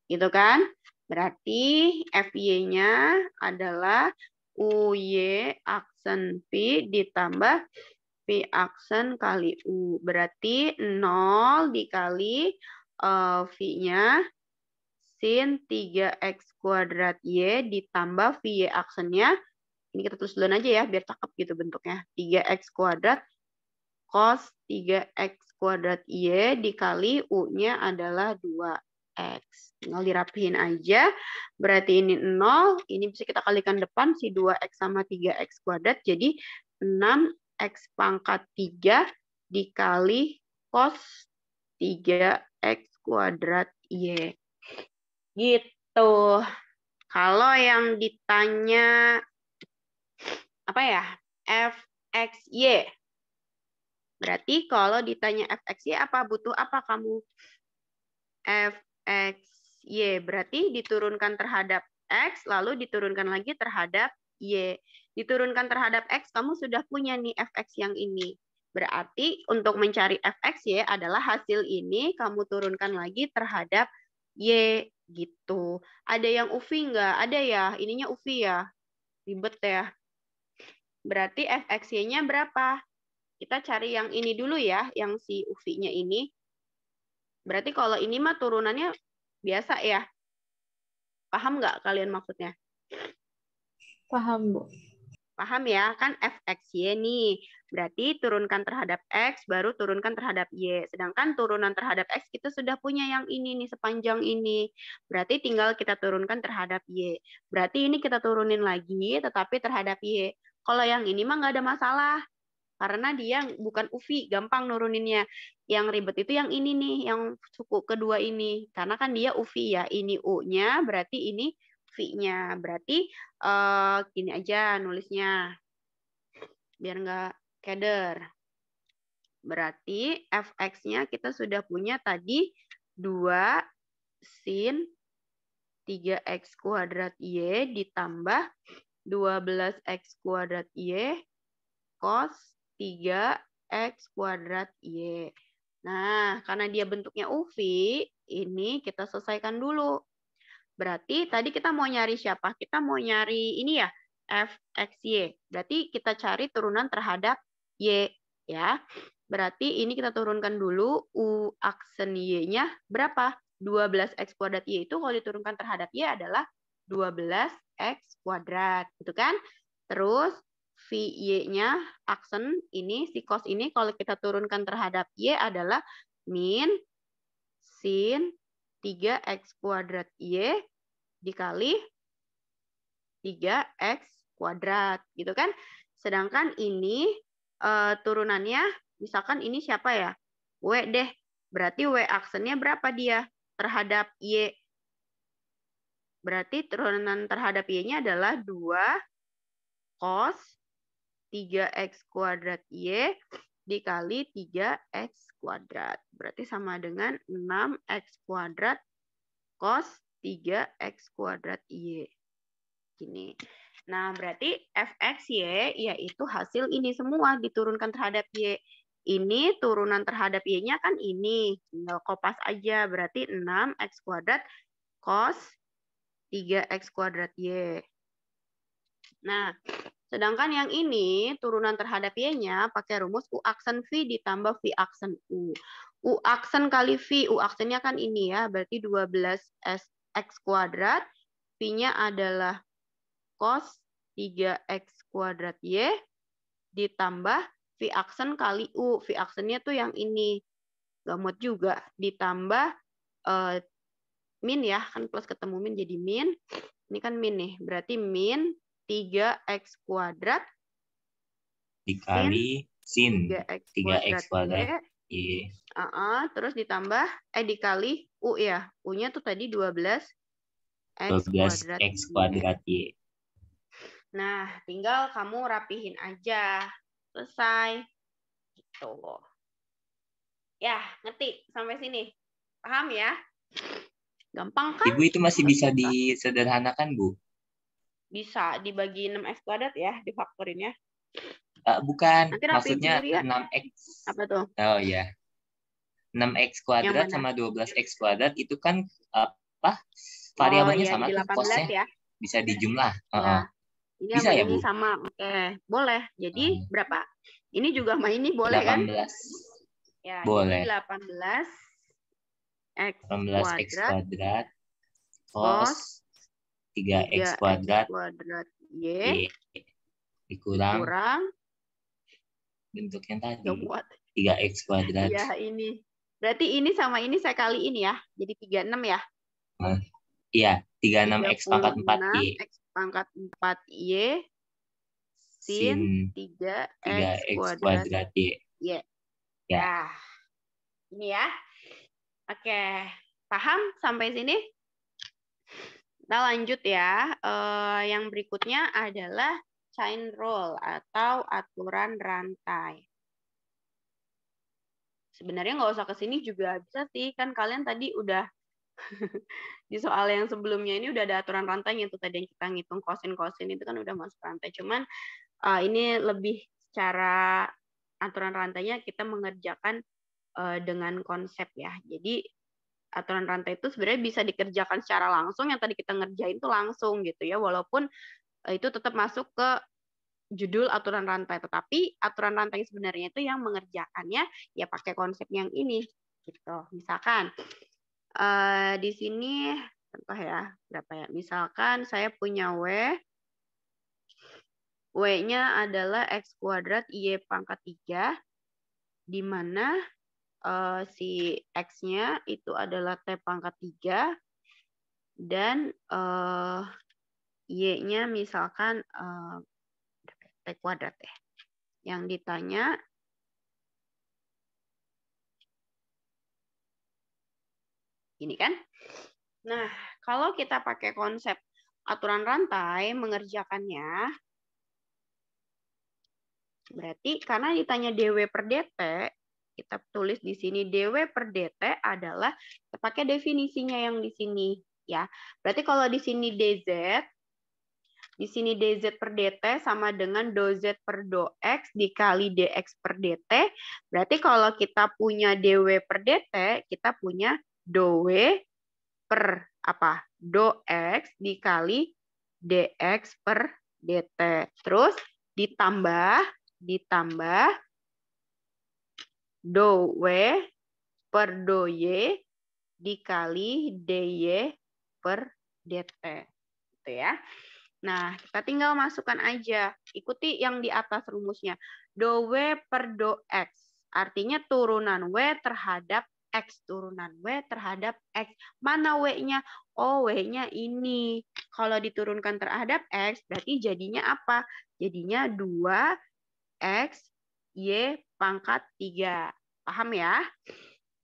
Gitu kan? Berarti FY-nya adalah UY aksen V ditambah V aksen kali U. Berarti 0 dikali V-nya sin 3x kuadrat Y ditambah VY aksennya. Ini kita tulis duluan aja ya, biar cakep gitu bentuknya. 3x kuadrat cos 3x kuadrat Y dikali U-nya adalah 2x. Tinggal dirapihin aja. Berarti ini 0. Ini bisa kita kalikan depan. Si 2x sama 3x kuadrat. Jadi 6x pangkat 3 dikali cos 3x kuadrat Y. Gitu. Kalau yang ditanya apa ya? fxy. Berarti kalau ditanya fxy apa? Butuh apa kamu? fxy berarti diturunkan terhadap x, lalu diturunkan lagi terhadap y. Diturunkan terhadap x, kamu sudah punya nih fx yang ini. Berarti untuk mencari fxy adalah hasil ini kamu turunkan lagi terhadap y gitu. Ada yang UV nggak? Ada ya? Ininya UV ya? Ribet ya. Berarti fxy-nya berapa? Kita cari yang ini dulu ya, yang si UV-nya ini. Berarti kalau ini mah turunannya biasa ya. Paham nggak kalian maksudnya? Paham, Bu. Paham ya, kan fxy nih. Berarti turunkan terhadap x, baru turunkan terhadap y. Sedangkan turunan terhadap x kita sudah punya yang ini nih, sepanjang ini. Berarti tinggal kita turunkan terhadap y. Berarti ini kita turunin lagi, tetapi terhadap y. Kalau yang ini mah nggak ada masalah. Karena dia bukan UV, gampang nuruninnya. Yang ribet itu yang ini nih, yang suku kedua ini. Karena kan dia UV ya, ini U-nya, berarti ini V-nya. Berarti gini aja nulisnya, biar nggak keder. Berarti fx-nya kita sudah punya tadi 2 sin 3x kuadrat Y ditambah 12x kuadrat Y cos 3x kuadrat Y. Nah, karena dia bentuknya UV, ini kita selesaikan dulu. Berarti tadi kita mau nyari siapa? Kita mau nyari ini ya, fxy. Berarti kita cari turunan terhadap Y. Ya. Berarti ini kita turunkan dulu, U aksen Y-nya berapa? 12x kuadrat Y itu kalau diturunkan terhadap Y adalah 12x kuadrat. Gitu kan? Terus VY-nya aksen ini, si cos ini kalau kita turunkan terhadap Y adalah min sin 3x kuadrat Y dikali 3x kuadrat. Gitu kan? Sedangkan ini turunannya, misalkan ini siapa ya? W deh. Berarti W aksennya berapa dia terhadap Y? Berarti turunan terhadap Y-nya adalah 2 cos 3x kuadrat Y dikali 3x kuadrat. Berarti sama dengan 6x kuadrat cos 3x kuadrat Y. Gini. Nah, berarti fxy yaitu hasil ini semua diturunkan terhadap Y. Ini turunan terhadap Y-nya kan ini. Tinggal kopas aja. Berarti 6x kuadrat cos 3x kuadrat Y. Nah, sedangkan yang ini turunan terhadap Y-nya pakai rumus U aksen V ditambah V aksen U. U aksen kali V, U aksennya kan ini ya, berarti 12x kuadrat. V-nya adalah cos 3x kuadrat Y ditambah V aksen kali U. V aksennya tuh yang ini. Gamut juga. Ditambah min ya, kan plus ketemu min jadi min. Ini kan min nih, berarti min 3x kuadrat dikali sin 3x kuadrat Y. Terus ditambah dikali U ya. U-nya tuh tadi 12x kuadrat Y. Nah, tinggal kamu rapihin aja. Selesai. Gitu. Ya, ngerti sampai sini. Paham ya? Gampang kan? Ibu itu masih bisa disederhanakan, Bu? bisa dibagi 6x kuadrat ya, difaktorin ya. Bukan, Nanti rapiin maksudnya sendiri ya. 6x. Apa tuh? Oh ya. 6x kuadrat Yang sama mana? 12x kuadrat itu kan apa? Oh Variabelnya iya, sama jadi tuh, 18 cosnya ya. bisa dijumlah. Ya. Ini Bisa sama ya, ini Bu? sama. Oke, boleh. Jadi berapa? Ini juga sama ini boleh 18. kan? Ya, Boleh. jadi 18 x 18x kuadrat cos 3x kuadrat y dikurang bentuk yang tadi 3x kuadrat. Ya, ini. Berarti ini sama ini saya kaliin ya. Jadi 36 ya. Iya, 36x pangkat 4y. X pangkat 4y sin 3x kuadrat y. Ya. Nah, ini ya. Oke, paham sampai sini? Kita lanjut ya. Yang berikutnya adalah chain rule atau aturan rantai. Sebenarnya nggak usah ke sini juga bisa sih. Kan kalian tadi udah di soal yang sebelumnya ini udah ada aturan rantainya tuh tadi yang kita ngitung kosin itu kan udah masuk rantai. Cuman ini lebih secara aturan rantainya kita mengerjakan dengan konsep ya. Jadi aturan rantai itu sebenarnya bisa dikerjakan secara langsung, yang tadi kita ngerjain itu langsung gitu ya, walaupun itu tetap masuk ke judul aturan rantai, tetapi aturan rantai sebenarnya itu yang mengerjakannya ya pakai konsep yang ini gitu. Misalkan di sini contoh ya, berapa ya? Misalkan saya punya W-nya adalah X kuadrat Y pangkat 3, di mana si X-nya itu adalah T pangkat 3, dan Y-nya misalkan T kuadrat ya. Yang ditanya ini kan. Nah, kalau kita pakai konsep aturan rantai mengerjakannya, berarti karena ditanya dW per dt, kita tulis di sini dW per dt adalah kita pakai definisinya yang di sini ya. Berarti kalau di sini dz, di sini dz per dt sama dengan dz per dx dikali dx per dt. Berarti kalau kita punya dW per dt, kita punya dW per apa? Dx dikali dx per dt. Terus ditambah do W per do Y dikali dy per dt. Gitu ya. Nah, kita tinggal masukkan aja. Ikuti yang di atas rumusnya. Do W per do X. Artinya turunan W terhadap X. Turunan W terhadap X. Mana W-nya? Oh, W-nya ini. Kalau diturunkan terhadap X, berarti jadinya apa? Jadinya 2X Y pangkat 3. Paham ya?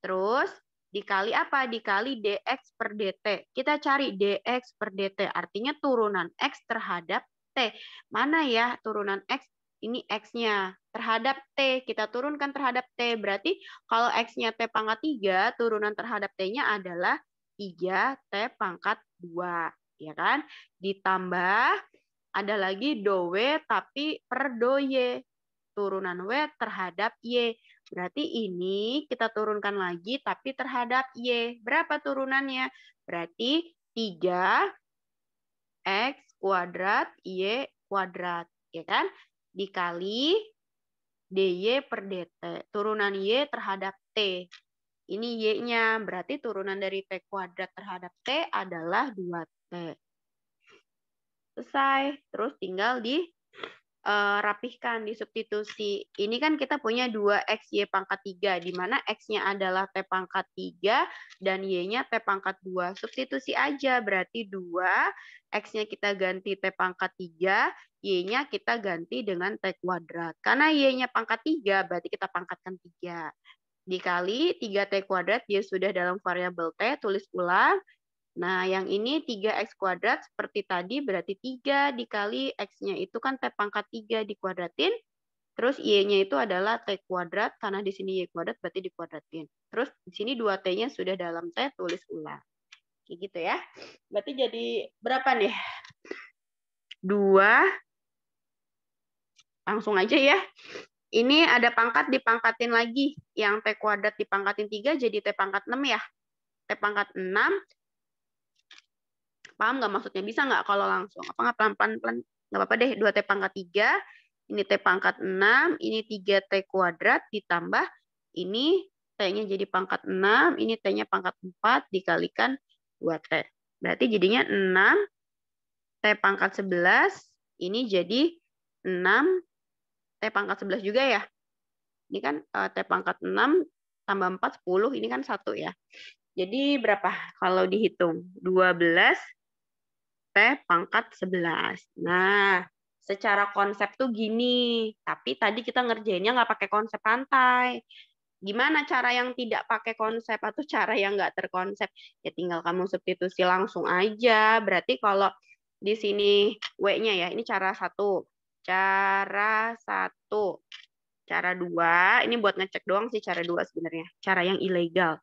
Terus dikali apa? Dikali dx per dt. Kita cari dx per dt. Artinya turunan x terhadap t. Mana ya turunan x? Ini x-nya. Terhadap t. Kita turunkan terhadap t. Berarti kalau x-nya t pangkat 3, turunan terhadap t-nya adalah 3t pangkat 2. Ya kan? Ditambah ada lagi do W tapi per do Y. Turunan W terhadap Y. Berarti ini kita turunkan lagi tapi terhadap Y. Berapa turunannya? Berarti 3X kuadrat Y kuadrat. Ya kan? Dikali dy per dt. Turunan Y terhadap T. Ini Y-nya. Berarti turunan dari T kuadrat terhadap T adalah 2T. Selesai. Terus tinggal rapihkan, disubstitusi. Ini kan kita punya 2x y pangkat 3, di mana x-nya adalah t pangkat 3 dan y-nya t pangkat 2. Substitusi aja, berarti 2, x-nya kita ganti t pangkat 3, y-nya kita ganti dengan t kuadrat. Karena y-nya pangkat 3, berarti kita pangkatkan 3. Dikali 3t kuadrat, dia sudah dalam variabel t, tulis ulang. Nah, yang ini 3x kuadrat seperti tadi, berarti 3 dikali x-nya itu kan t pangkat 3 dikuadratin. Terus y-nya itu adalah t kuadrat, karena di sini y kuadrat berarti dikuadratin. Terus di sini 2t-nya sudah dalam t, tulis ulang. Kayak gitu ya. Berarti jadi berapa nih? Langsung aja ya. Ini ada pangkat dipangkatin lagi. Yang T kuadrat dipangkatin 3 jadi T pangkat 6 ya. T pangkat 6. Paham nggak maksudnya? Bisa nggak kalau langsung? Apa nggak pelan-pelan? Nggak apa-apa deh. 2T pangkat 3. Ini T pangkat 6. Ini 3T kuadrat ditambah. Ini T-nya jadi pangkat 6. Ini T-nya pangkat 4 dikalikan 2T. Berarti jadinya 6 T pangkat 11. Ini jadi 6 T pangkat 11 juga ya. Ini kan T pangkat 6 tambah 4, 10. Ini kan 1 ya. Jadi berapa kalau dihitung? 12 T pangkat 11. Nah, secara konsep tuh gini. Tapi tadi kita ngerjainnya nggak pakai konsep rantai. Gimana cara yang tidak pakai konsep atau cara yang nggak terkonsep? Ya tinggal kamu substitusi langsung aja. Berarti kalau di sini W-nya ya, ini cara 1. Cara 1. Cara 2, ini buat ngecek doang sih cara 2 sebenarnya. Cara yang ilegal.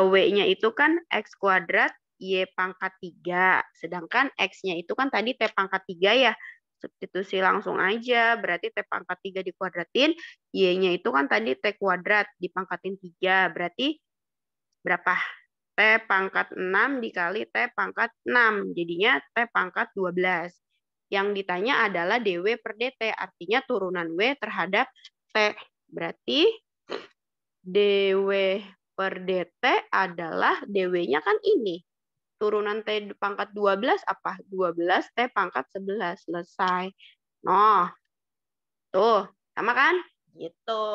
W-nya itu kan X kuadrat Y pangkat 3. Sedangkan X-nya itu kan tadi T pangkat 3 ya. Substitusi langsung aja. Berarti T pangkat 3 dikuadratin. Y-nya itu kan tadi T kuadrat dipangkatin 3. Berarti berapa? T pangkat 6 dikali T pangkat 6. Jadinya T pangkat 12. Yang ditanya adalah dW per dt. Artinya turunan W terhadap T. Berarti dW per dt adalah dW-nya kan ini. Turunan T pangkat 12 apa? 12 T pangkat 11. Selesai. Noh. Tuh. Sama kan? Gitu.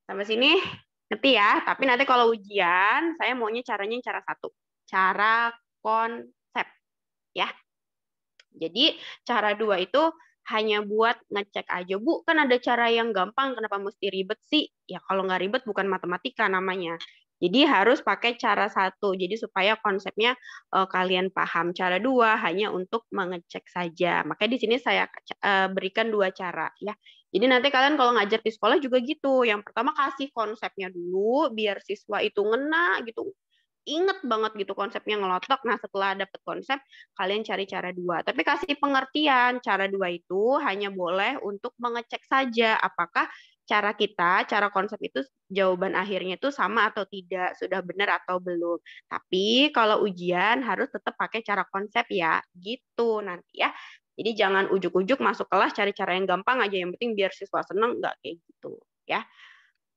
Sampai sini ngerti ya? Tapi nanti kalau ujian, saya maunya caranya yang cara 1. Cara konsep. Ya. Jadi cara 2 itu hanya buat ngecek aja. Bu, kan ada cara yang gampang, kenapa mesti ribet sih? Ya kalau nggak ribet bukan matematika namanya. Jadi harus pakai cara 1. Jadi supaya konsepnya kalian paham. Cara 2 hanya untuk mengecek saja. Makanya di sini saya berikan 2 cara. Ya. Jadi nanti kalian kalau ngajar di sekolah juga gitu. Yang pertama kasih konsepnya dulu, biar siswa itu ngena gitu. Inget banget gitu konsepnya ngelotok. Nah setelah dapet konsep kalian cari cara 2. Tapi kasih pengertian cara 2 itu hanya boleh untuk mengecek saja apakah cara kita, cara konsep itu jawaban akhirnya itu sama atau tidak, sudah benar atau belum. Tapi kalau ujian harus tetap pakai cara konsep ya, gitu nanti ya. Jadi jangan ujuk-ujuk masuk kelas cari cara yang gampang aja, yang penting biar siswa seneng, nggak kayak gitu ya.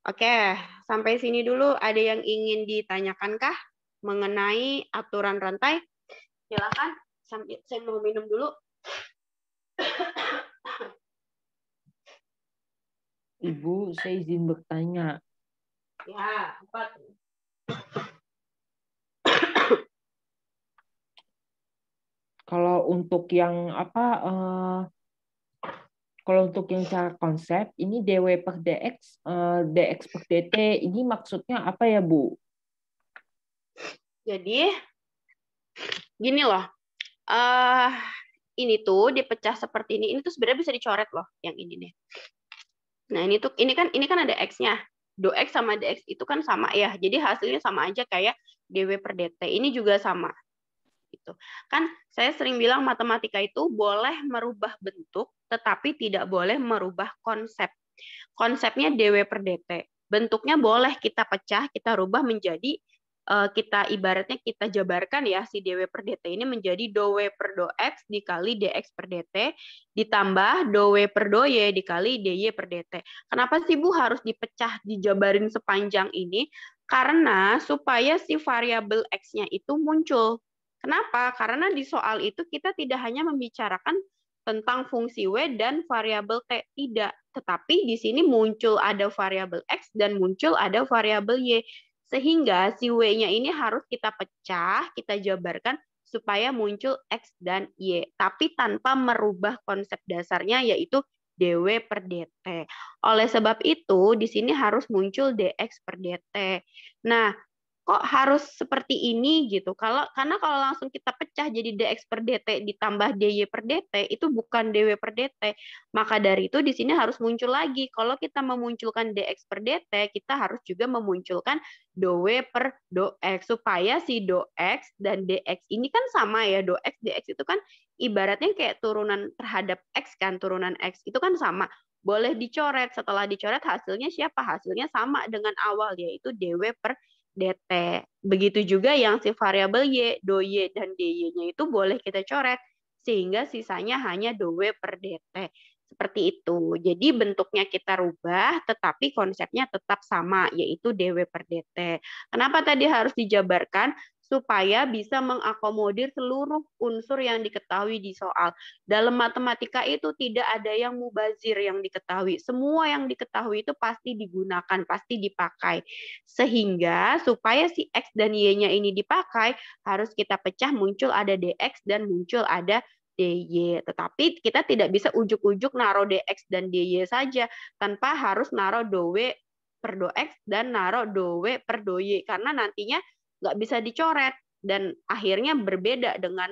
Oke, sampai sini dulu ada yang ingin ditanyakan kah? Mengenai aturan rantai, silakan. Sambil saya mau minum dulu. Ibu, saya izin bertanya. Ya, apa tuh? Kalau untuk yang kalau untuk yang cara konsep, ini dW per dx, dx per dt, ini maksudnya apa ya, Bu? Jadi, gini loh. Ini tuh dipecah seperti ini. Ini tuh sebenarnya bisa dicoret loh, yang ini nih. Nah, ini kan ada X-nya. DX sama DX itu kan sama ya. Jadi hasilnya sama aja kayak dW per dt. Ini juga sama. Gitu. Kan saya sering bilang matematika itu boleh merubah bentuk, tetapi tidak boleh merubah konsep. Konsepnya dW per dt. Bentuknya boleh kita pecah, kita rubah menjadi, kita ibaratnya kita jabarkan ya, si dW per dt ini menjadi dW per dx dikali dx per dt, ditambah dW per dy dikali dy per dt. Kenapa sih Bu harus dipecah, dijabarin sepanjang ini? Karena supaya si variabel x-nya itu muncul. Kenapa? Karena di soal itu kita tidak hanya membicarakan tentang fungsi W dan variabel T, tidak. Tetapi di sini muncul ada variabel X dan muncul ada variabel Y. Sehingga si W-nya ini harus kita pecah, kita jabarkan supaya muncul X dan Y. Tapi tanpa merubah konsep dasarnya yaitu dW per dt. Oleh sebab itu, di sini harus muncul dx per dt. Nah, kok harus seperti ini gitu. Karena kalau langsung kita pecah jadi dx per dt ditambah dy per dt itu bukan dw per dt. Maka dari itu di sini harus muncul lagi. Kalau kita memunculkan dx per dt, kita harus juga memunculkan dw per dox supaya si dox dan dx ini kan sama ya. Dox dx itu kan ibaratnya kayak turunan terhadap x kan, turunan x itu kan sama. Boleh dicoret. Setelah dicoret hasilnya siapa? Hasilnya sama dengan awal yaitu dw per dt. Begitu juga yang si variabel y, do y dan dy-nya itu boleh kita coret sehingga sisanya hanya do w per dt. Seperti itu. Jadi bentuknya kita rubah tetapi konsepnya tetap sama yaitu dw per dt. Kenapa tadi harus dijabarkan? Supaya bisa mengakomodir seluruh unsur yang diketahui di soal. Dalam matematika itu tidak ada yang mubazir yang diketahui. Semua yang diketahui itu pasti digunakan, pasti dipakai. Sehingga supaya si X dan Y-nya ini dipakai, harus kita pecah muncul ada DX dan muncul ada DY. Tetapi kita tidak bisa ujuk-ujuk naruh DX dan DY saja, tanpa harus naruh do W per do X dan naruh do W per do Y. Karena nantinya nggak bisa dicoret dan akhirnya berbeda dengan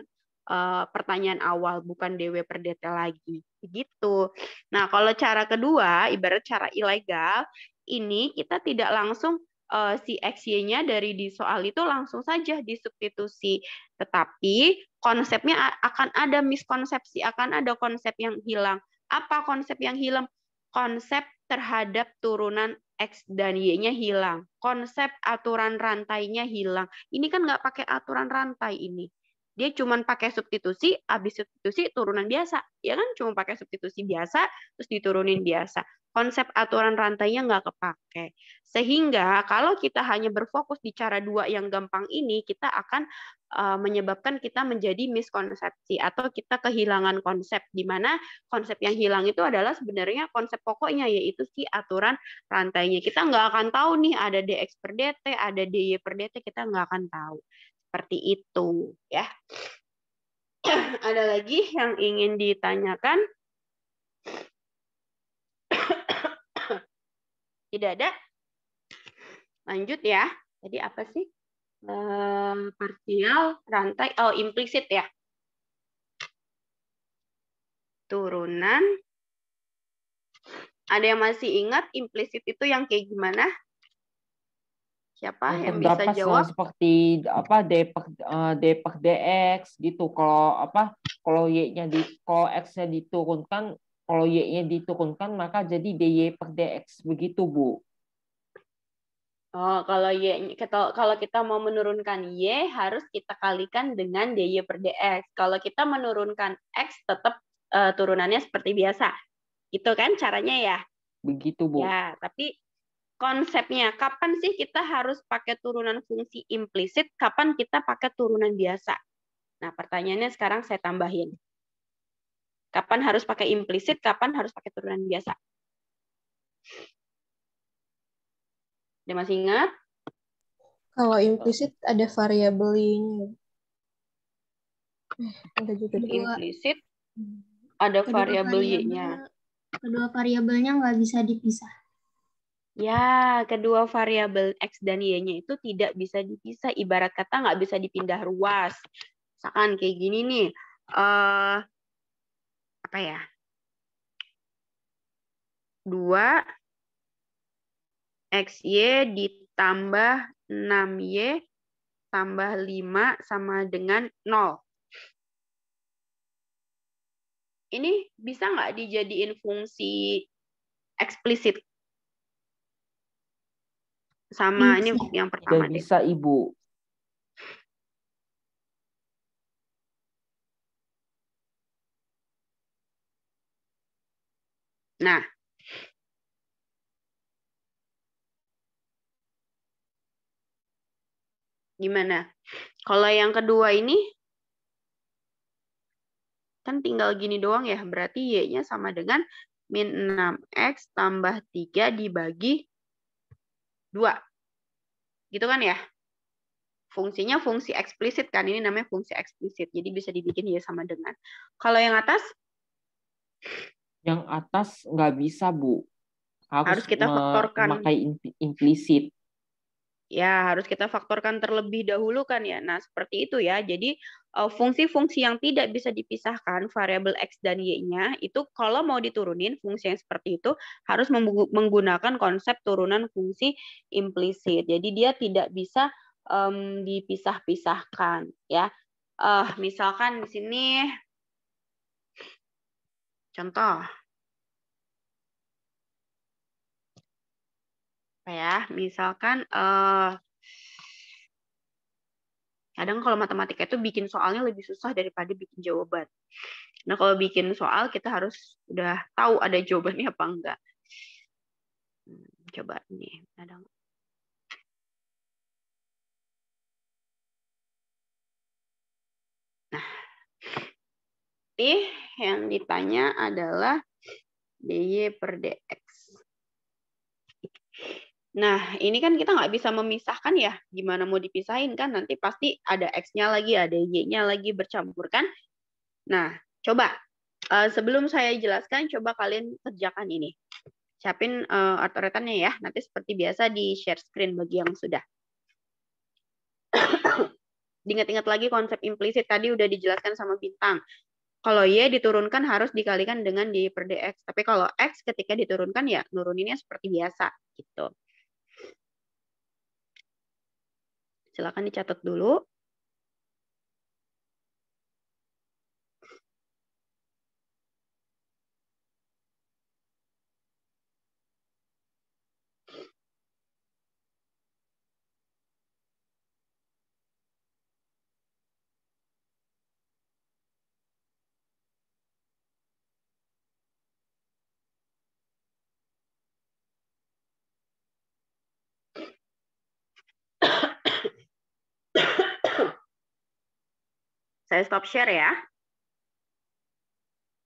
pertanyaan awal, bukan dw per dt lagi begitu. Nah kalau cara kedua ibarat cara ilegal ini kita tidak langsung si XY-nya dari di soal itu langsung saja disubstitusi, tetapi konsepnya akan ada miskonsepsi, akan ada konsep yang hilang. Apa konsep yang hilang? Konsep terhadap turunan X dan Y-nya hilang. Konsep aturan rantainya hilang. Ini kan nggak pakai aturan rantai ini. Dia cuma pakai substitusi, habis substitusi turunan biasa. Ya kan cuma pakai substitusi biasa, terus diturunin biasa. Konsep aturan rantainya nggak kepake. Sehingga kalau kita hanya berfokus di cara dua yang gampang ini, kita akan menyebabkan kita menjadi miskonsepsi atau kita kehilangan konsep, di mana konsep yang hilang itu adalah sebenarnya konsep pokoknya yaitu si aturan rantainya. Kita nggak akan tahu nih ada dx per dt, ada dy per dt, kita nggak akan tahu. Seperti itu ya. Ada lagi yang ingin ditanyakan? Tidak ada? Lanjut ya. Jadi apa sih? Parsial, rantai, implisit ya. Turunan. Ada yang masih ingat implisit itu yang kayak gimana? Siapa yang bisa jawab? Seperti apa d per dx gitu. Kalau y-nya kalau x-nya diturunkan, kalau y-nya diturunkan maka jadi dy per dx begitu, Bu. Oh, kalau kita mau menurunkan y harus kita kalikan dengan dy per dx. Kalau kita menurunkan x tetap turunannya seperti biasa. Itu kan caranya ya? Begitu, Bu. Ya, tapi konsepnya kapan sih kita harus pakai turunan fungsi implisit, kapan kita pakai turunan biasa? Nah, pertanyaannya sekarang saya tambahin. Kapan harus pakai implisit, kapan harus pakai turunan biasa? Ada masih ingat? Kalau implisit ada variabel y-nya. Ada juga implisit ada variabel y-nya. Kedua variabelnya nggak bisa dipisah. Ya, kedua variabel x dan y-nya itu tidak bisa dipisah. Ibarat kata nggak bisa dipindah ruas. Misalkan kayak gini nih. Apa ya? 2xy ditambah 6y tambah 5 sama dengan 0. Ini bisa nggak dijadiin fungsi eksplisit? Sama ini yang pertama deh. Bisa, Ibu. Nah, gimana? Kalau yang kedua ini, kan tinggal gini doang ya, berarti y-nya sama dengan min 6x tambah 3 dibagi 2. Gitu kan ya? Fungsinya fungsi eksplisit kan, ini namanya fungsi eksplisit. Jadi bisa dibikin y sama dengan. Kalau yang atas? Yang atas nggak bisa, Bu. Harus kita faktorkan. Memakai implisit. Ya, harus kita faktorkan terlebih dahulu kan ya. Nah, seperti itu ya. Jadi, fungsi-fungsi yang tidak bisa dipisahkan, variabel X dan Y-nya, itu kalau mau diturunin fungsi yang seperti itu, harus menggunakan konsep turunan fungsi implisit. Jadi, dia tidak bisa dipisah-pisahkan ya. Misalkan di sini, contoh, ya, misalkan kadang kalau matematika itu bikin soalnya lebih susah daripada bikin jawaban. Nah, kalau bikin soal kita harus udah tahu ada jawabannya apa enggak. Coba nih, ada. Nah, yang ditanya adalah dy per dx. Nah, ini kan kita nggak bisa memisahkan ya. Gimana mau dipisahin kan? Nanti pasti ada x-nya lagi, ada y-nya lagi bercampur kan? Nah, coba sebelum saya jelaskan, coba kalian kerjakan ini. Siapin aturannya ya. Nanti seperti biasa di share screen bagi yang sudah. Diingat-ingat lagi konsep implisit tadi udah dijelaskan sama Bintang. Kalau Y diturunkan harus dikalikan dengan dy per dx. Tapi kalau X ketika diturunkan ya nuruninnya seperti biasa. Gitu. Silakan dicatat dulu. Saya stop share ya.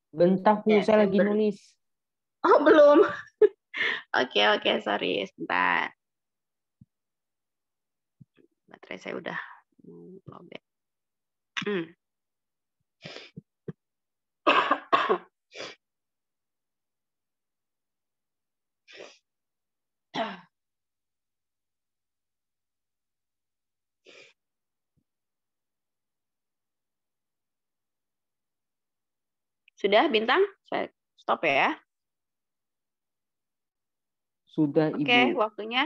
Bentar, Bu, saya lagi nulis. Oh, belum. Oke, sorry. Sebentar. Baterai saya udah lobet. Sudah, Bintang? Saya stop ya. Sudah, Ibu. Oke, waktunya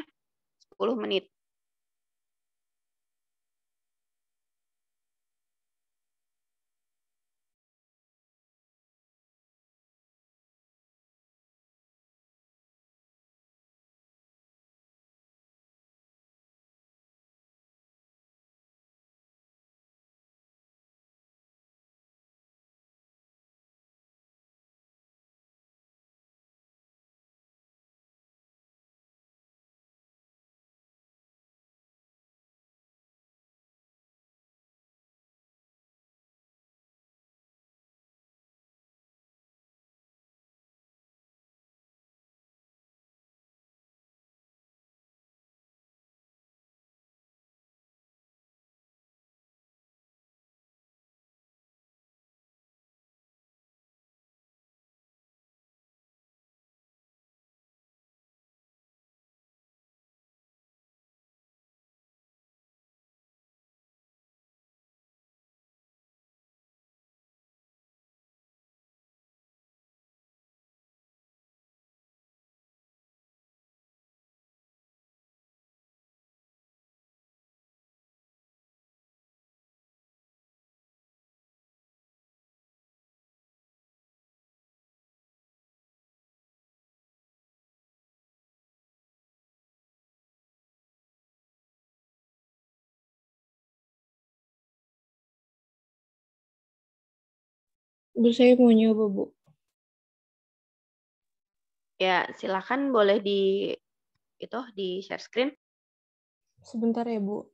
10 menit. Bu, saya mau nyoba, Bu. Ya, silakan boleh di share screen. Sebentar ya, Bu.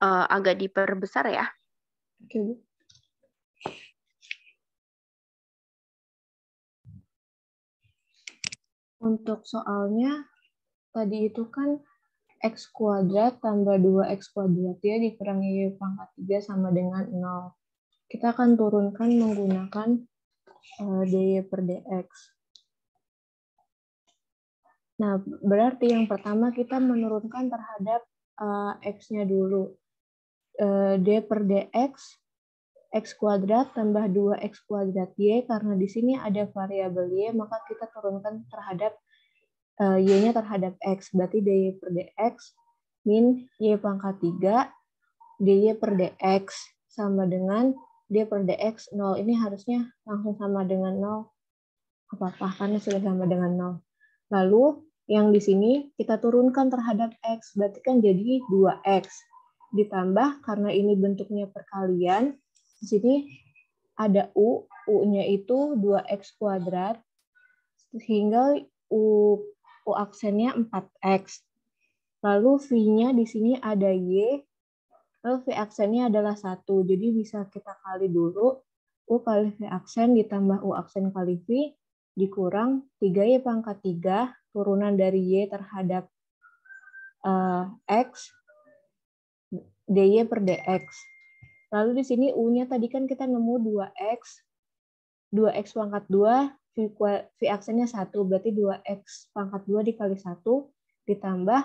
agak diperbesar ya. Oke, Bu. Untuk soalnya, tadi itu kan X kuadrat tambah 2X kuadrat ya dikurangi Y pangkat 3 sama dengan 0. Kita akan turunkan menggunakan dy per dx. Nah, berarti yang pertama kita menurunkan terhadap X-nya dulu. D per dx, X kuadrat tambah 2X kuadrat Y, karena di sini ada variabel Y, maka kita turunkan terhadap Y-nya terhadap X. Berarti dy per dx min Y pangkat 3, dy per dx sama dengan D per dx 0. Ini harusnya langsung sama dengan 0. Apa-apa, karena sudah sama dengan 0. Lalu, yang di sini kita turunkan terhadap X. Berarti kan jadi 2X. Ditambah, karena ini bentuknya perkalian, di sini ada U. U-nya itu 2X kuadrat. Sehingga U aksennya 4X. Lalu V-nya di sini ada Y. Lalu V aksennya adalah 1. Jadi bisa kita kali dulu. U kali V aksen ditambah U aksen kali V dikurang 3Y pangkat 3 turunan dari Y terhadap X dy per dx. Lalu di sini U-nya tadi kan kita nemu 2X pangkat 2, V aksennya 1, berarti 2X pangkat 2 dikali 1 ditambah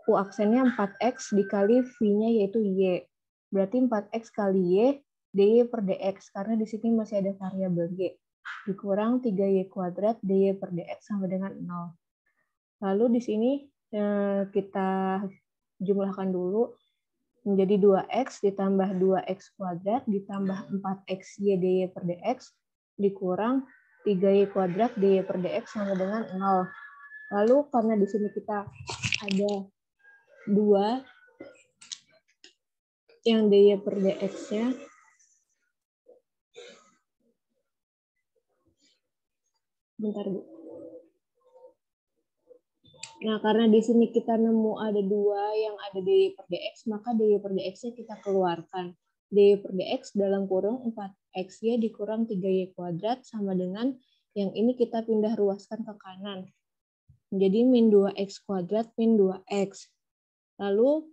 U aksennya 4X dikali V-nya yaitu Y. Berarti 4X kali Y, dy per dx, karena di sini masih ada variabel Y. Dikurang 3Y kuadrat, dy per dx sama dengan 0. Lalu di sini kita jumlahkan dulu, menjadi 2X ditambah 2X kuadrat ditambah 4XY dy per dx, dikurang 3Y kuadrat, dy per dx sama dengan 0. Lalu karena di sini kita ada 2 yang dy per dx-nya bentar, Bu. Nah, karena di sini kita nemu ada 2 yang ada dy per dx, maka dy per dx-nya kita keluarkan. Dy per dx dalam kurung 4xy dikurang 3y kuadrat sama dengan yang ini kita pindah ruaskan ke kanan. Jadi min 2x kuadrat min 2x. Lalu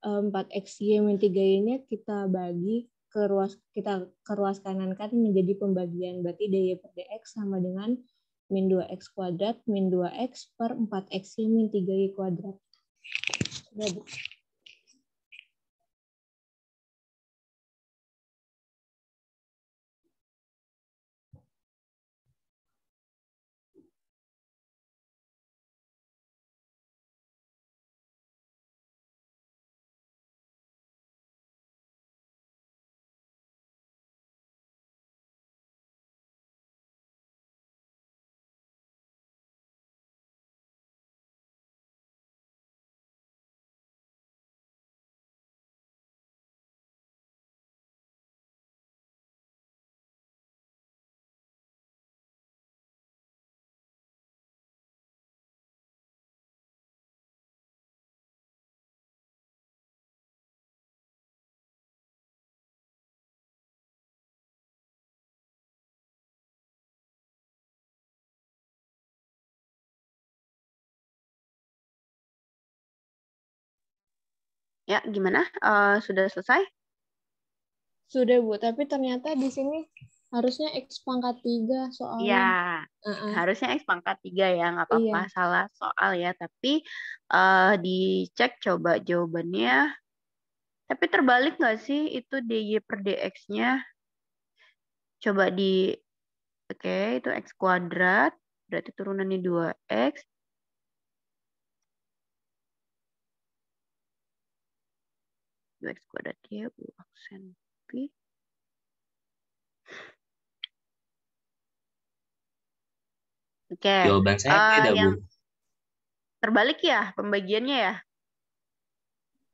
4xy min 3y-nya kita bagi ke ruas kanan kan menjadi pembagian. Berarti dy per dx sama dengan min 2x kuadrat min 2x per 4x min 3y kuadrat. Sudah, Bu. Ya, gimana? Sudah selesai? Sudah, Bu, tapi ternyata di sini harusnya X pangkat 3 soalnya. Ya, harusnya X pangkat 3 ya, nggak apa-apa, Iya. salah soal ya. Tapi dicek coba jawabannya. Tapi terbalik nggak sih itu dy per dx-nya? Coba oke, itu X kuadrat, berarti turunannya 2X. X kuadrat ya, U aksen P. Oke. Jawaban saya beda, Bu. Terbalik ya pembagiannya ya?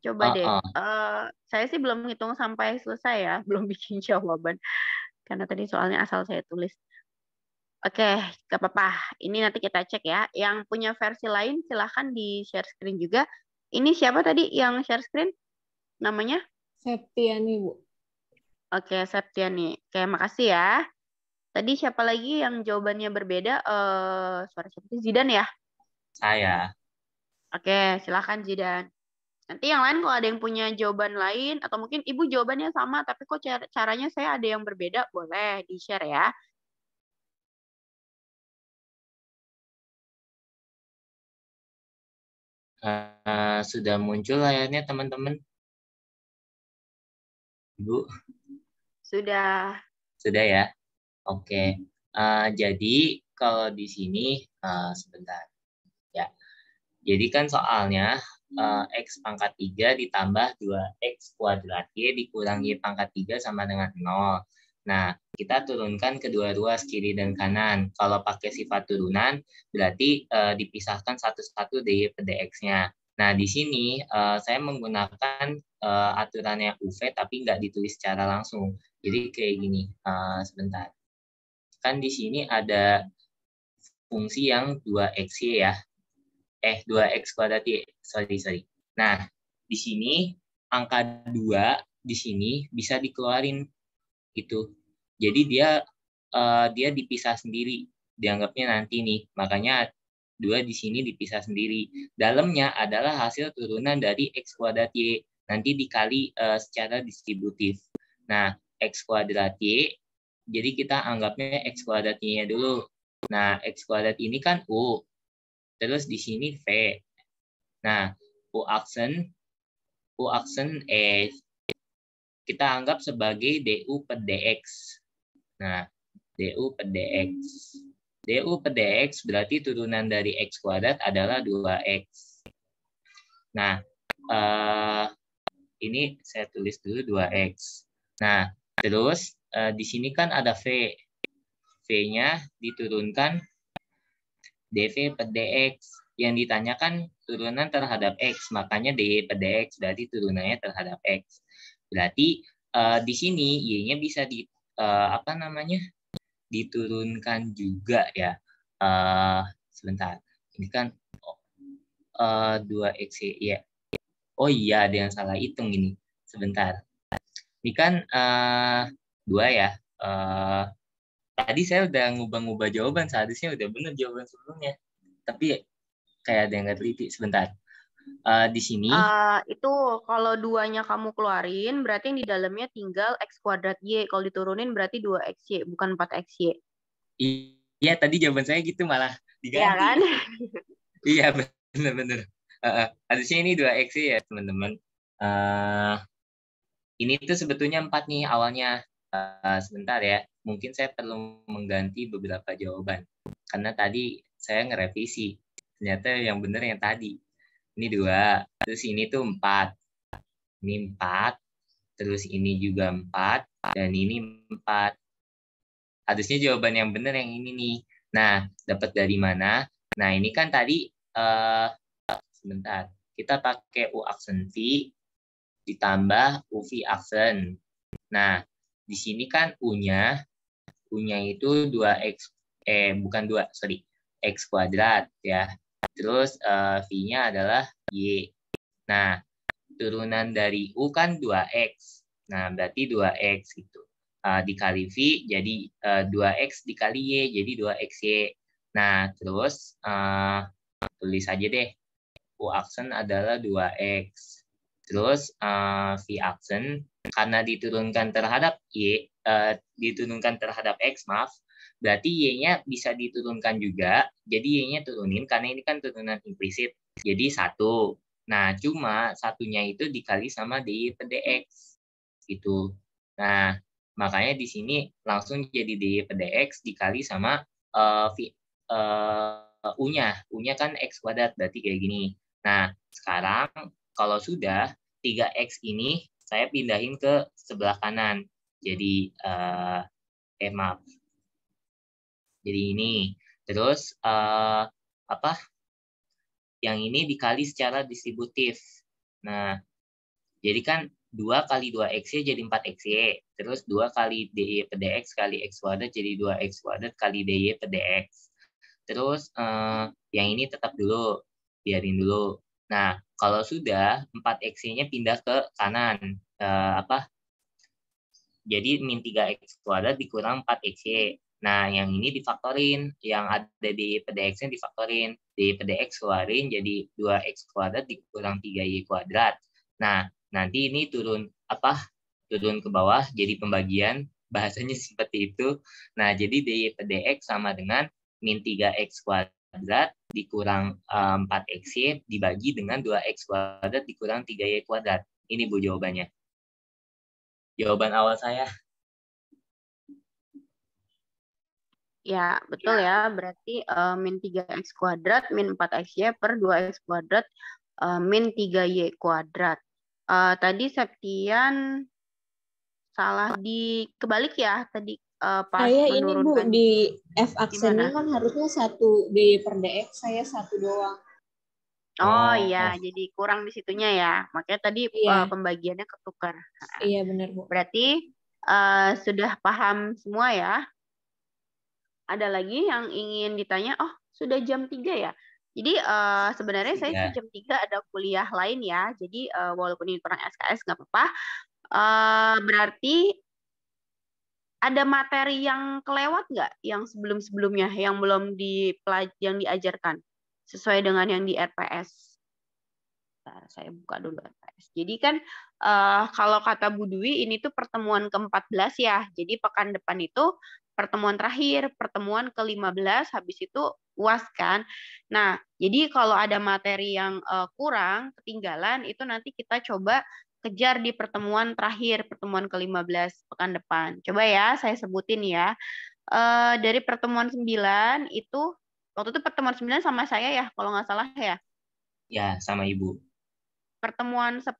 Coba deh. Saya sih belum hitung sampai selesai ya, belum bikin jawaban. Karena tadi soalnya asal saya tulis. Oke, gak apa-apa. Ini nanti kita cek ya. Yang punya versi lain silahkan di share screen juga. Ini siapa tadi yang share screen? namanya? Septiani, Bu. Oke, Septiani. Oke, makasih ya. Tadi siapa lagi yang jawabannya berbeda? Suara siapa sih? Zidan ya? Saya. Oke, silakan Zidan. Nanti yang lain kalau ada yang punya jawaban lain, atau mungkin Ibu jawabannya sama, tapi kok caranya saya ada yang berbeda, boleh di-share ya. Sudah muncul layarnya teman-teman? Ibu? Sudah. Sudah ya? Oke. Jadi kalau di sini, sebentar. Ya. Jadi kan soalnya, X pangkat 3 ditambah 2X kuadrat Y dikurang Y pangkat 3 sama dengan 0. Nah, kita turunkan kedua ruas kiri dan kanan. Kalau pakai sifat turunan, berarti dipisahkan satu-satu dy per dx-nya. Nah, di sini saya menggunakan aturannya UV, tapi nggak ditulis secara langsung. Jadi kayak gini, sebentar. Kan di sini ada fungsi yang 2xy ya. 2x kuadrat Y. Sorry. Nah, di sini angka 2 di sini bisa dikeluarin gitu. Jadi dia dipisah sendiri. Dianggapnya nanti nih. Makanya 2 di sini dipisah sendiri. Dalamnya adalah hasil turunan dari x kuadrat Y. Nanti dikali secara distributif. Nah, x kuadrat Y, jadi kita anggapnya x kuadrat Y-nya dulu. Nah, x kuadrat ini kan U. Terus di sini V. Nah, U aksen kita anggap sebagai DU per DX. Nah, DU per DX. DU per DX berarti turunan dari X kuadrat adalah 2X. Nah, ini saya tulis dulu 2X. Nah, terus di sini kan ada V. V-nya diturunkan dV per dx. Yang ditanyakan turunan terhadap X, makanya dy per dx berarti turunannya terhadap X. Berarti di sini Y-nya bisa diturunkan juga ya. Sebentar. Ini kan 2X ya. Oh iya, ada yang salah hitung ini. Sebentar. Ini kan 2 ya. Tadi saya udah ngubah-ngubah jawaban, seharusnya udah benar jawaban sebelumnya. Tapi kayak ada yang nggak teliti. Sebentar. Di sini. Itu kalau 2-nya kamu keluarin, berarti yang di dalamnya tinggal X kuadrat Y. Kalau diturunin berarti 2XY, bukan 4XY. Iya, tadi jawaban saya gitu malah diganti. Iya kan? Iya, benar-benar. Harusnya ini 2XY ya, teman-teman. Ini tuh sebetulnya 4 nih awalnya. Sebentar ya, mungkin saya perlu mengganti beberapa jawaban. Karena tadi saya ngerevisi. Ternyata yang benar yang tadi. Ini 2, terus ini tuh 4. Ini 4, terus ini juga 4, dan ini 4. Harusnya jawaban yang benar yang ini nih. Nah, dapat dari mana? Nah, ini kan tadi, sebentar. Kita pakai U aksen V ditambah UV aksen. Nah, di sini kan U-nya itu 2X, bukan 2, sorry, X kuadrat ya. Terus V-nya adalah Y. Nah, turunan dari U kan 2X. Nah, berarti 2X gitu. Dikali V jadi 2X dikali Y jadi 2XY. Nah, terus tulis aja deh. U aksen adalah 2X. Terus V aksen karena diturunkan terhadap Y, diturunkan terhadap X, maaf, berarti Y-nya bisa diturunkan juga. Jadi Y-nya turunin karena ini kan turunan implisit. Jadi 1. Nah, cuma satunya itu dikali sama dy per dx. Gitu. Nah, makanya di sini langsung jadi dy per dx dikali sama U-nya. U-nya kan X kuadrat, berarti kayak gini. Nah, sekarang kalau sudah 3X ini saya pindahin ke sebelah kanan. Jadi maaf. Jadi ini. Terus yang ini dikali secara distributif. Nah, jadi kan 2 kali 2X jadi 4XY. Terus 2 kali dy per dx kali X kuadrat jadi 2X kuadrat kali dy per dx. Terus yang ini tetap dulu. Biarin dulu. Nah, kalau sudah 4x-nya pindah ke kanan. Jadi min 3x kuadrat dikurang 4x. Nah, yang ini difaktorin. Yang ada di PDX-nya difaktorin. Di PDX keluarin jadi 2x kuadrat dikurang 3y kuadrat. Nah, nanti ini turun ke bawah jadi pembagian. Bahasanya seperti itu. Nah, jadi di PDX sama dengan min 3x kuadrat dikurang 4x dibagi dengan 2x kuadrat dikurang 3y kuadrat. Ini Bu jawabannya. Jawaban awal saya. Ya, betul ya. Berarti min 3x kuadrat min 4xy per 2x kuadrat min 3y kuadrat. Tadi Septian salah kebalik ya tadi pas saya menurunkan. Ini Bu, di F aksennya kan harusnya 1 di per DX, saya 1 doang. Oh iya, jadi kurang di situnya ya. Makanya tadi pembagiannya ketukar. Iya benar Bu. Berarti sudah paham semua ya. Ada lagi yang ingin ditanya? Oh, sudah jam 3 ya? Jadi sebenarnya saya jam 3 ada kuliah lain ya. Jadi walaupun ini kurang SKS nggak apa-apa. Berarti ada materi yang kelewat nggak yang sebelum-sebelumnya yang belum yang diajarkan sesuai dengan yang di RPS? Bentar, saya buka dulu RPS. Jadi kan kalau kata Bu Dwi ini tuh pertemuan ke-14 ya. Jadi pekan depan itu pertemuan terakhir, pertemuan ke-15, habis itu UAS kan. Nah, jadi kalau ada materi yang kurang, ketinggalan, itu nanti kita coba kejar di pertemuan terakhir, pertemuan ke-15 pekan depan. Coba ya, saya sebutin ya. Dari pertemuan 9 itu, waktu itu pertemuan 9 sama saya ya, kalau nggak salah ya. Ya, sama Ibu. Pertemuan 10,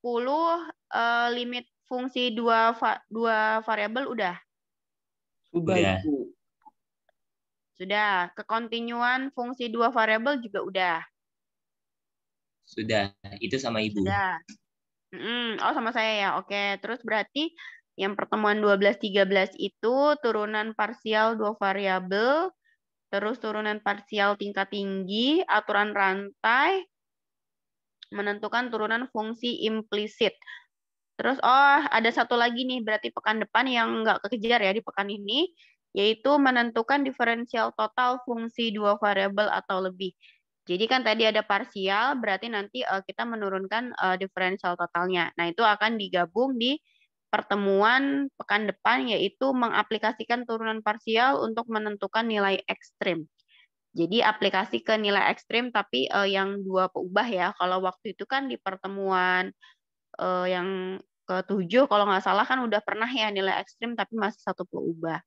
limit fungsi dua variabel udah? Sudah, Ibu. Sudah. Kekontinuan fungsi 2 variabel juga udah? Sudah. Itu sama Ibu. Sudah. Oh, sama saya ya. Oke. Terus berarti yang pertemuan 12-13 itu turunan parsial 2 variabel, terus turunan parsial tingkat tinggi, aturan rantai, menentukan turunan fungsi implisit. Terus, ada satu lagi nih, berarti pekan depan yang nggak kekejar ya di pekan ini, yaitu menentukan diferensial total fungsi 2 variabel atau lebih. Jadi kan tadi ada parsial, berarti nanti kita menurunkan diferensial totalnya. Nah, itu akan digabung di pertemuan pekan depan, yaitu mengaplikasikan turunan parsial untuk menentukan nilai ekstrim. Jadi aplikasi ke nilai ekstrim, tapi yang 2 peubah ya. Kalau waktu itu kan di pertemuan yang ke-7 kalau nggak salah kan udah pernah ya nilai ekstrim tapi masih 1 peubah.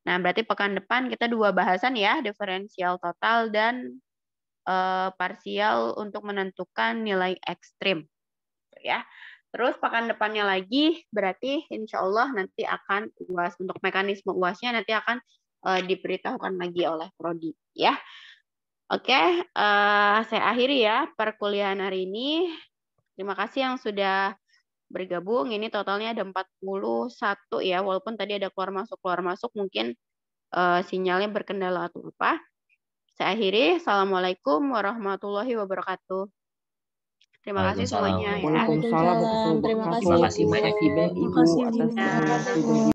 Nah, berarti pekan depan kita 2 bahasan ya, diferensial total dan parsial untuk menentukan nilai ekstrim. Ya. Terus pekan depannya lagi berarti insya Allah nanti akan UAS. Untuk mekanisme UASnya nanti akan diberitahukan lagi oleh Prodi. Ya. Oke, saya akhiri ya perkuliahan hari ini. Terima kasih yang sudah bergabung. Ini totalnya ada 41 ya, walaupun tadi ada keluar masuk mungkin sinyalnya berkendala atau apa. Saya akhiri. Assalamualaikum warahmatullahi wabarakatuh. Terima kasih semuanya ya. Waalaikumsalam warahmatullahi wabarakatuh. Terima kasih banyak Ibu atas